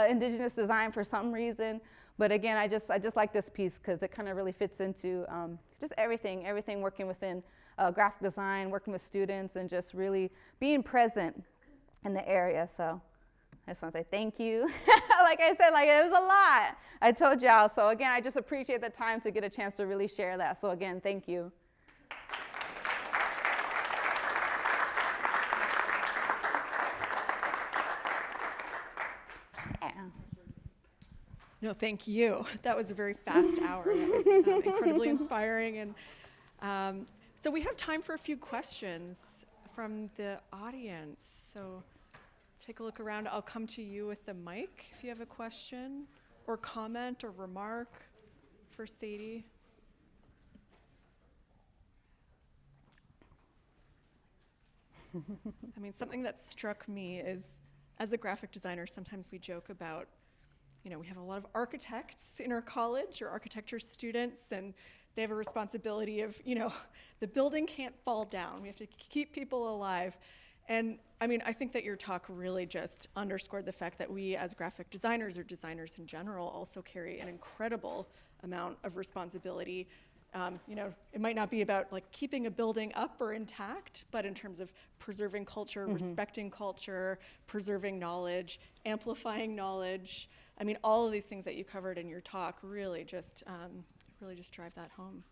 indigenous design for some reason. But again, I just like this piece because it kind of really fits into just everything working within graphic design, working with students, and just really being present in the area. So I just want to say thank you. Like I said, like it was a lot. I told y'all. So again, I just appreciate the time to get a chance to really share that. So again, thank you. Yeah. No, thank you. That was a very fast hour. That was incredibly inspiring. And so we have time for a few questions from the audience. So take a look around. I'll come to you with the mic if you have a question or comment or remark for Sadie. I mean, something that struck me is, as a graphic designer, sometimes we joke about, you know, we have a lot of architects in our college or architecture students, and they have a responsibility of, you know, the building can't fall down. We have to keep people alive. And I mean, I think that your talk really just underscored the fact that we as graphic designers or designers in general also carry an incredible amount of responsibility. You know, it might not be about like keeping a building up or intact, but in terms of preserving culture, respecting culture, preserving knowledge, amplifying knowledge. I mean, all of these things that you covered in your talk really just drive that home.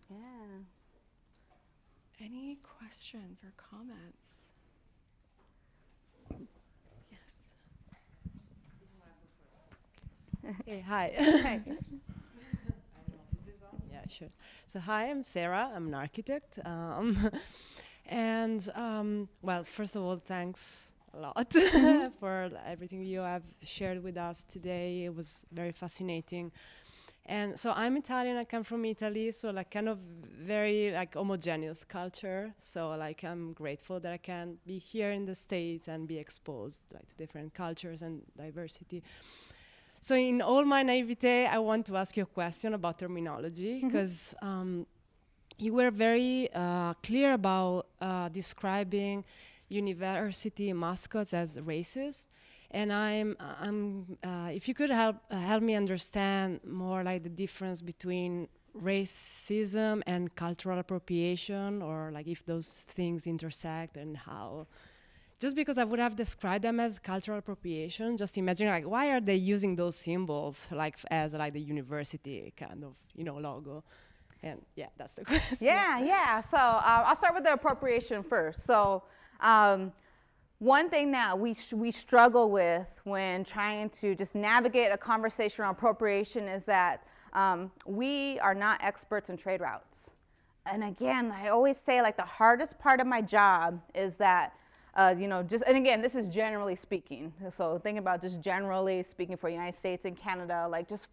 Yeah. Any questions or comments? Yes. Hey, hi. Hi. Yeah, sure. So hi, I'm Sarah. I'm an architect. Well, first of all, thanks a lot for everything you have shared with us today. It was very fascinating. And so I'm Italian. I come from Italy, so like kind of very like homogeneous culture. So like I'm grateful that I can be here in the States and be exposed like to different cultures and diversity. So in all my naivete, I want to ask you a question about terminology, because you were very clear about describing university mascots as racist. And if you could help me understand more like the difference between racism and cultural appropriation, or like if those things intersect and how. Just because I would have described them as cultural appropriation, just imagine like why are they using those symbols like as like the university kind of, you know, logo. And yeah, that's the question. Yeah. So I'll start with the appropriation first. So one thing that we struggle with when trying to just navigate a conversation on appropriation is that we are not experts in trade routes. And again, I always say like the hardest part of my job is that, you know, and again, this is generally speaking. So think about just generally speaking for the United States and Canada, like just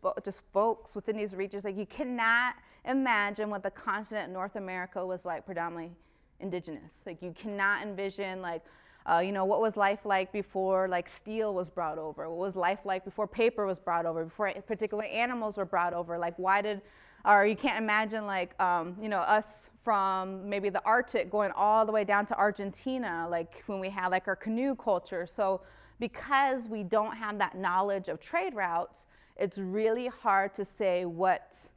folks within these regions, like you cannot imagine what the continent of North America was like predominantly indigenous. Like you cannot envision like, you know, what was life like before like steel was brought over? What was life like before paper was brought over, before particular animals were brought over? Like or you can't imagine like, you know, us from maybe the Arctic going all the way down to Argentina, like when we had like our canoe culture. So because we don't have that knowledge of trade routes, it's really hard to say what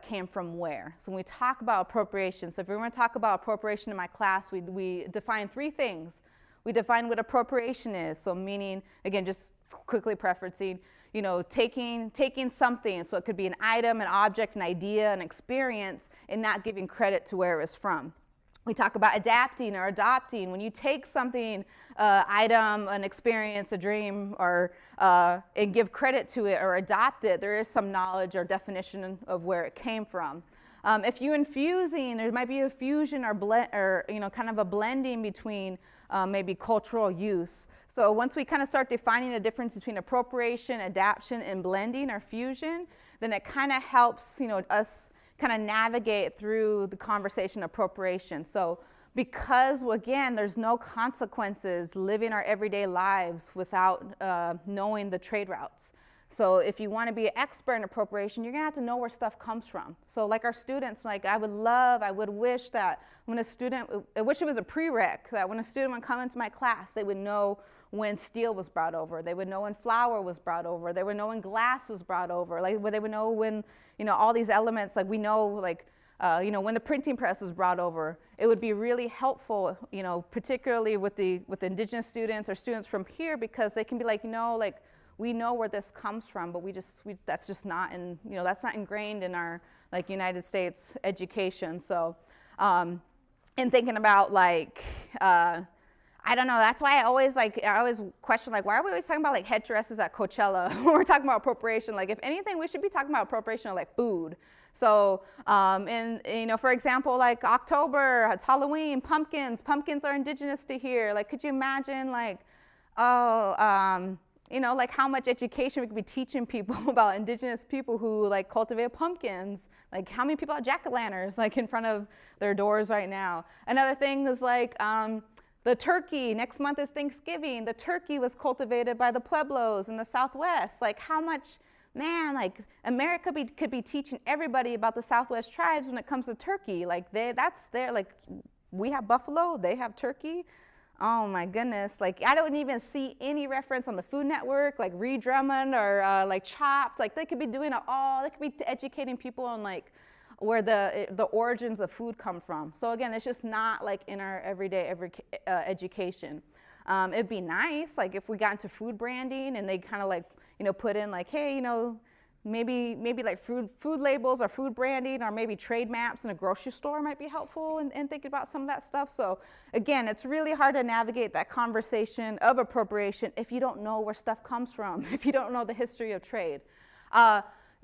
came from where. So when we talk about appropriation, so if we're going to talk about appropriation in my class, we define three things. We define what appropriation is, so meaning, again, just quickly preferencing, you know, taking something, so it could be an item, an object, an idea, an experience, and not giving credit to where it was from. We talk about adapting or adopting. When you take something, item, an experience, a dream, or and give credit to it or adopt it, there is some knowledge or definition of where it came from. If you're infusing, there might be a fusion or blend, or kind of a blending between maybe cultural use. So once we kind of start defining the difference between appropriation, adaptation, and blending or fusion, then it kind of helps us kind of navigate through the conversation of appropriation. So because, again, there's no consequences living our everyday lives without knowing the trade routes. So if you want to be an expert in appropriation, you're going to have to know where stuff comes from. So like our students, like I would wish that when a student, I wish it was a prereq, that when a student would come into my class, they would know when steel was brought over. They would know when flour was brought over. They would know when glass was brought over. Like they would know when, all these elements, like we know, like, when the printing press was brought over. It would be really helpful, particularly with the indigenous students or students from here, because they can be like, like, we know where this comes from, but that's just not in, that's not ingrained in our like United States education. So, and thinking about like, I don't know, that's why I always question like, why are we always talking about like head dresses at Coachella when we're talking about appropriation? Like if anything, we should be talking about appropriation of like food. So, for example, like October, it's Halloween, pumpkins are indigenous to here. Like, could you imagine like, like how much education we could be teaching people about indigenous people who like cultivate pumpkins. Like how many people have jack-o'-lanterns like in front of their doors right now. Another thing is like the turkey. Next month is Thanksgiving. The turkey was cultivated by the Pueblos in the Southwest. Like how much, man, like America could be teaching everybody about the Southwest tribes when it comes to turkey. Like that's their, like we have buffalo, they have turkey. Oh my goodness, like I don't even see any reference on the Food Network, like Ree Drummond or like Chopped. Like they could be doing it all. They could be educating people on like where the origins of food come from. So again, it's just not like in our everyday education. It'd be nice like if we got into food branding and they kind of like put in like, hey, maybe like food labels or food branding or maybe trade maps in a grocery store might be helpful in thinking about some of that stuff. So again, it's really hard to navigate that conversation of appropriation if you don't know where stuff comes from, if you don't know the history of trade.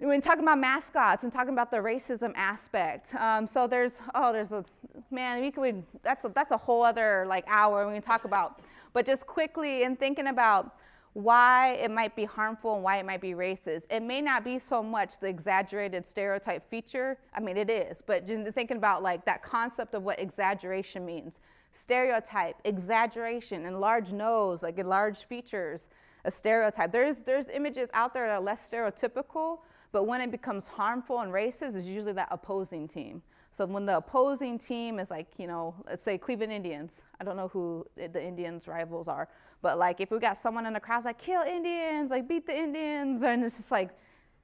When talking about mascots and talking about the racism aspect, so there's a, man, that's a whole other like hour we can talk about, but just quickly in thinking about why it might be harmful and why it might be racist. It may not be so much the exaggerated stereotype feature. I mean, it is, but just thinking about like that concept of what exaggeration means. Stereotype, exaggeration, enlarged nose, like enlarged features, a stereotype. There's images out there that are less stereotypical, but when it becomes harmful and racist, it's usually that opposing team. So when the opposing team is like, let's say Cleveland Indians. I don't know who the Indians' rivals are, but like if we got someone in the crowd like, kill Indians, like beat the Indians, and it's just like,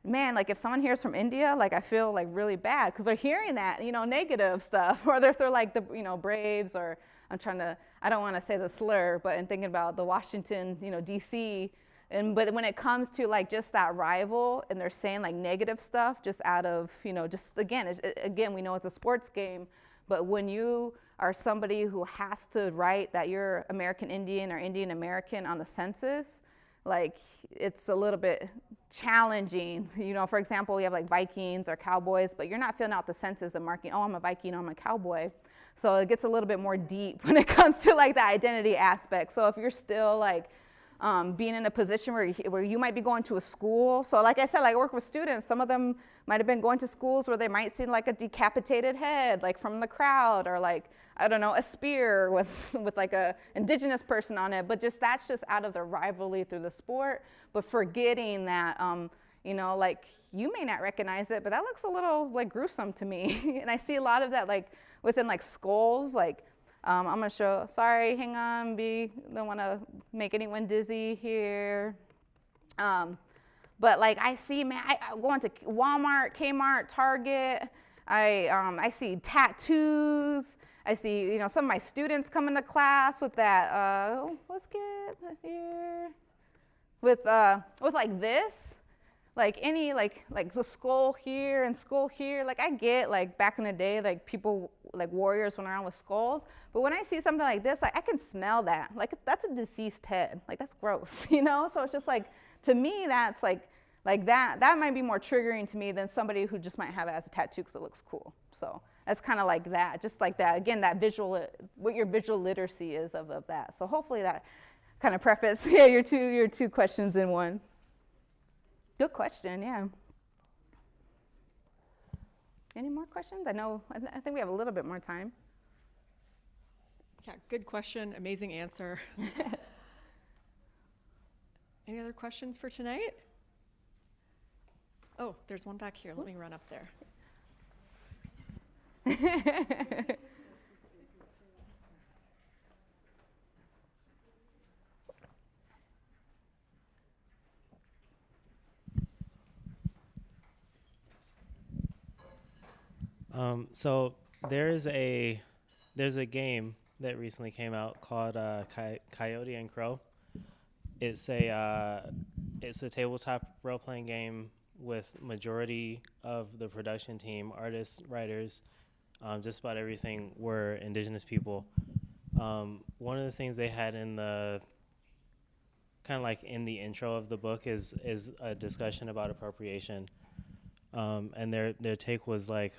man, like if someone hears from India, like I feel like really bad because they're hearing that, negative stuff, or if they're like the, Braves, or I don't want to say the slur, but in thinking about the Washington, DC. But when it comes to like just that rival and they're saying like negative stuff just out of, just again, we know it's a sports game, but when you are somebody who has to write that you're American Indian or Indian American on the census, like it's a little bit challenging. For example, you have like Vikings or Cowboys, but you're not filling out the census and marking, oh, I'm a Viking, I'm a Cowboy. So it gets a little bit more deep when it comes to like the identity aspect. So if you're still like, being in a position where you might be going to a school. So like I said, like I work with students, some of them might have been going to schools where they might see like a decapitated head, like from the crowd, or like, I don't know, a spear with like a indigenous person on it, but that's just out of the rivalry through the sport, but forgetting that, like you may not recognize it, but that looks a little like gruesome to me. And I see a lot of that like within like skulls, like, I'm going to show, sorry, hang on, don't want to make anyone dizzy here. But like I see, man, I go into Walmart, Kmart, Target, I see tattoos, I see, some of my students come into class with that, let's get here, with like this. Like any, like the skull here and skull here, like I get like back in the day, like people, like warriors went around with skulls. But when I see something like this, like I can smell that. Like that's a deceased head. Like that's gross, So it's just like, to me, that's like Like that might be more triggering to me than somebody who just might have it as a tattoo because it looks cool. So that's kind of like that, just like that. Again, that visual, what your visual literacy is of that. So hopefully that kind of preface, yeah, your two questions in one. Good question, yeah. Any more questions? I think we have a little bit more time. Yeah, good question, amazing answer. Any other questions for tonight? Oh, there's one back here. Let me run up there. So there's a game that recently came out called Coyote and Crow. It's a tabletop role-playing game with majority of the production team, artists, writers, just about everything were indigenous people. One of the things they had in the kind of like in the intro of the book is a discussion about appropriation, and their take was like,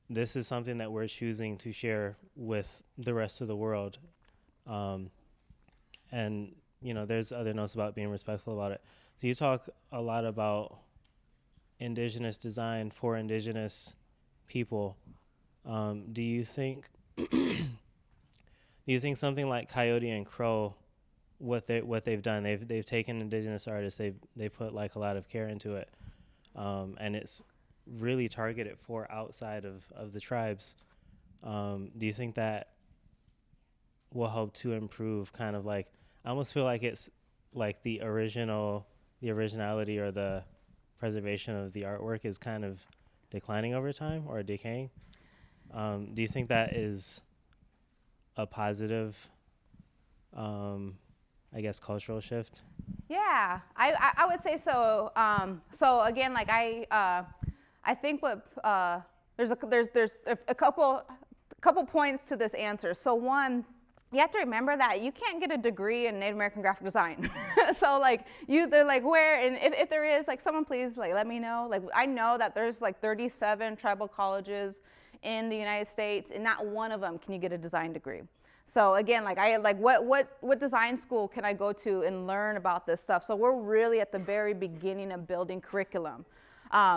this is something that we're choosing to share with the rest of the world, and there's other notes about being respectful about it. So you talk a lot about indigenous design for indigenous people. Do you think something like Coyote and Crow, what they've done, they've taken indigenous artists, they put like a lot of care into it, and it's really targeted for outside of the tribes. Do you think that will help to improve kind of like, I almost feel like it's like the originality or the preservation of the artwork is kind of declining over time or decaying? Do you think that is a positive, I guess, cultural shift? Yeah, I would say so. So again, like I think what there's a couple points to this answer. So one, you have to remember that you can't get a degree in Native American graphic design. So like they're like, where, and if there is, like, someone please like let me know. Like, I know that there's like 37 tribal colleges in the United States, and not one of them can you get a design degree. So again, like what design school can I go to and learn about this stuff? So we're really at the very beginning of building curriculum.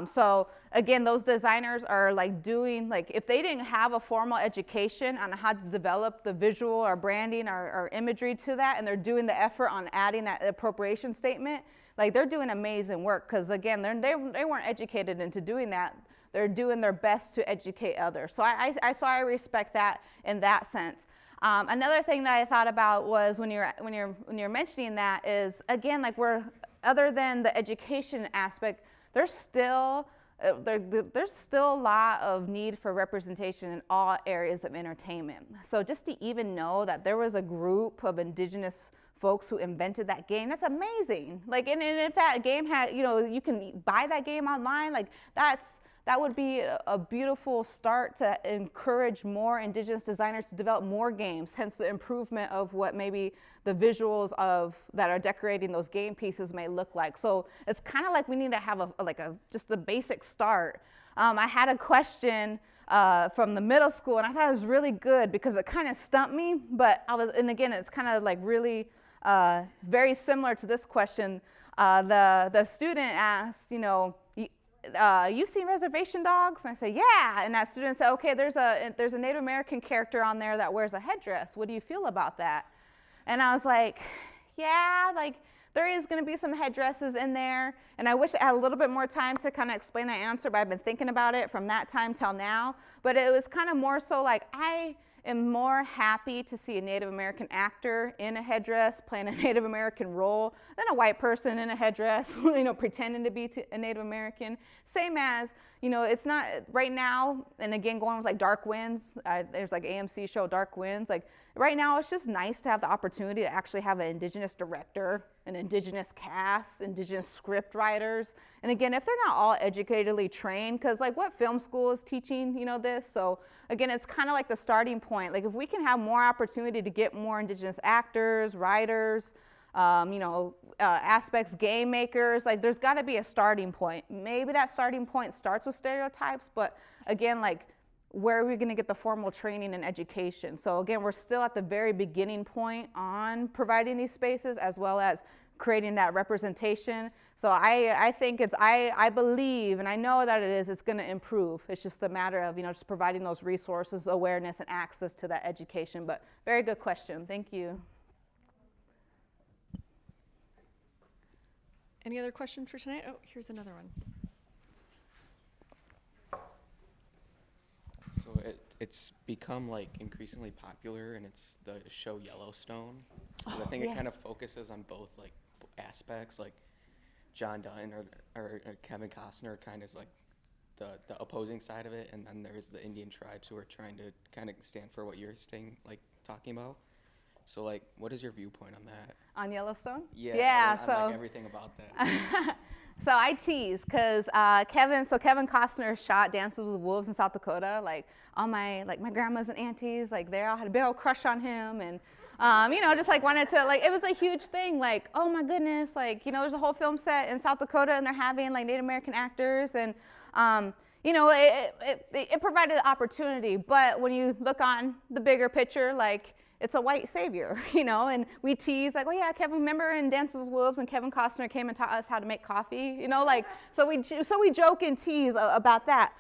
So again, those designers are like doing, like, if they didn't have a formal education on how to develop the visual or branding or imagery to that, and they're doing the effort on adding that appropriation statement, like, they're doing amazing work, because again, they weren't educated into doing that. They're doing their best to educate others. So I respect that in that sense. Another thing that I thought about was when you're mentioning that is, again, like, other than the education aspect, there's still a lot of need for representation in all areas of entertainment. So just to even know that there was a group of indigenous folks who invented that game, that's amazing. Like, and if that game had, you can buy that game online, like, that would be a beautiful start to encourage more indigenous designers to develop more games, hence the improvement of what maybe the visuals that are decorating those game pieces may look like. So it's kind of like we need to have just a basic start. I had a question from the middle school, and I thought it was really good because it kind of stumped me, and again, it's kind of like really very similar to this question. The student asked, you've seen Reservation Dogs? And I said, yeah. And that student said, okay, there's a Native American character on there that wears a headdress. What do you feel about that? And I was like, yeah, like, there is going to be some headdresses in there. And I wish I had a little bit more time to kind of explain that answer, but I've been thinking about it from that time till now. But it was kind of more so like, I am more happy to see a Native American actor in a headdress playing a Native American role than a white person in a headdress, pretending to be a Native American. Same as, it's not right now, and again, going with like Dark Winds, there's like AMC show Dark Winds, like right now it's just nice to have the opportunity to actually have an indigenous director, an indigenous cast, indigenous script writers. And again, if they're not all educatedly trained, because like what film school is teaching, this? So again, it's kind of like the starting point. Like, if we can have more opportunity to get more indigenous actors, writers, aspects, game makers. Like, there's got to be a starting point. Maybe that starting point starts with stereotypes, but again, like, where are we going to get the formal training and education? So again, we're still at the very beginning point on providing these spaces as well as creating that representation. So I think I believe, and I know that it's going to improve. It's just a matter of, just providing those resources, awareness, and access to that education. But very good question. Thank you. Any other questions for tonight? Oh, here's another one. So it's become like increasingly popular, and it's the show Yellowstone. Because I think it kind of focuses on both like aspects, like John Dunn or Kevin Costner kind of is like the opposing side of it, and then there's the Indian tribes who are trying to kind of stand for what you're talking about. So like, what is your viewpoint on that? On Yellowstone? Yeah. So like everything about that. So I tease because Kevin Costner shot Dances with Wolves in South Dakota. Like all my grandmas and aunties, like they all had a big old crush on him, and just like wanted to, like, it was a huge thing. Like, oh my goodness, like, there's a whole film set in South Dakota, and they're having like Native American actors, and it provided opportunity. But when you look on the bigger picture, like, it's a white savior, and we tease like, oh yeah, Kevin, remember in Dances with Wolves, and Kevin Costner came and taught us how to make coffee, like, so we joke and tease about that.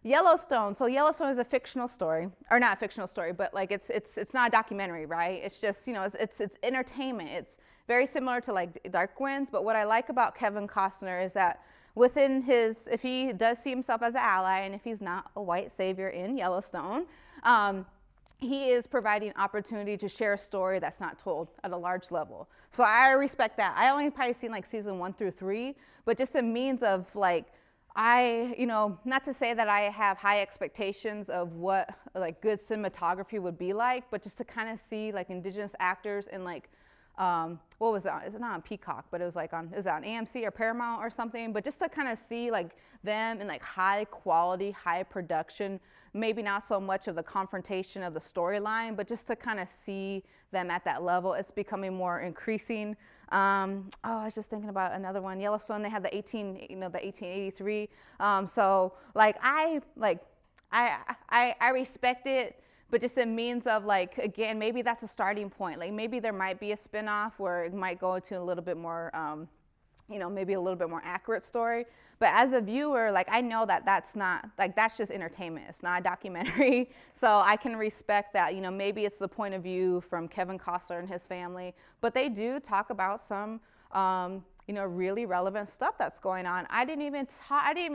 Yellowstone. So Yellowstone is a fictional story, or not a fictional story, but like it's not a documentary, right? It's just, it's entertainment. It's very similar to like Dark Winds, but what I like about Kevin Costner is that within if he does see himself as an ally, and if he's not a white savior in Yellowstone, he is providing opportunity to share a story that's not told at a large level. So I respect that. I only probably seen like season 1 through 3, but just a means of like, not to say that I have high expectations of what like good cinematography would be like, but just to kind of see like indigenous actors in like, what was it on? It's not on Peacock, but it was like is it on AMC or Paramount or something? But just to kind of see like them in like high quality, high production, maybe not so much of the confrontation of the storyline, but just to kind of see them at that level. It's becoming more increasing. I was just thinking about another one, Yellowstone. They had the 1883. So like I respect it, but just a means of like, again, maybe that's a starting point. Like maybe there might be a spinoff where it might go into a little bit more, maybe a little bit more accurate story. But as a viewer, like I know that that's not, like that's just entertainment. It's not a documentary. So I can respect that, maybe it's the point of view from Kevin Costner and his family, but they do talk about some, really relevant stuff that's going on. I didn't even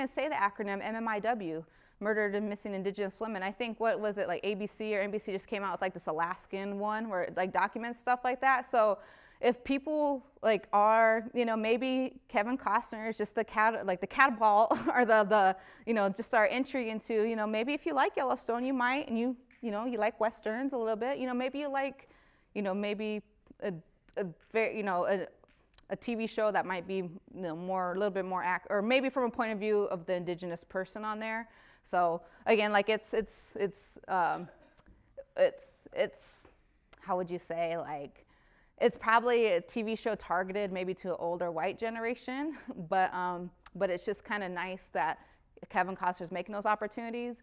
say the acronym MMIW, Murdered and Missing Indigenous Women. I think, what was it, like ABC or NBC just came out with like this Alaskan one where it like documents stuff like that. So if people like are, maybe Kevin Costner is just the catapult or the just our entry into, maybe if you like Yellowstone, you might, and you like Westerns a little bit, maybe you like, maybe a TV show that might be, a little bit more or maybe from a point of view of the indigenous person on there. So again, like it's how would you say, like, it's probably a TV show targeted maybe to an older white generation, but it's just kind of nice that Kevin Costner's making those opportunities.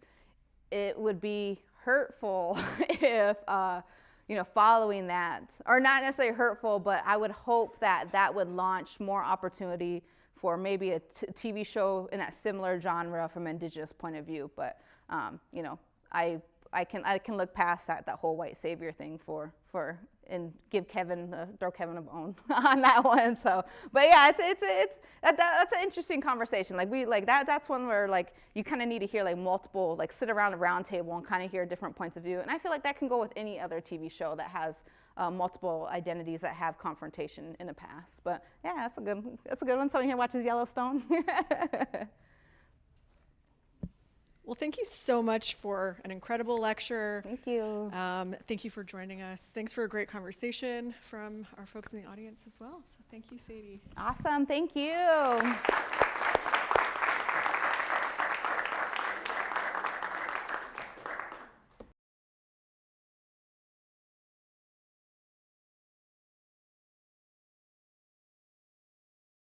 It would be hurtful if, following that, or not necessarily hurtful, but I would hope that would launch more opportunity for maybe a TV show in that similar genre from an indigenous point of view. But, I can look past that whole white savior thing and give throw Kevin a bone on that one. So, but yeah, that's an interesting conversation. Like that's one where like you kind of need to hear like multiple, like sit around a round table and kind of hear different points of view. And I feel like that can go with any other TV show that has multiple identities that have confrontation in the past. But yeah, that's a good one. Someone here watches Yellowstone. Well, thank you so much for an incredible lecture. Thank you. Thank you for joining us. Thanks for a great conversation from our folks in the audience as well. So thank you, Sadie. Awesome. Thank you.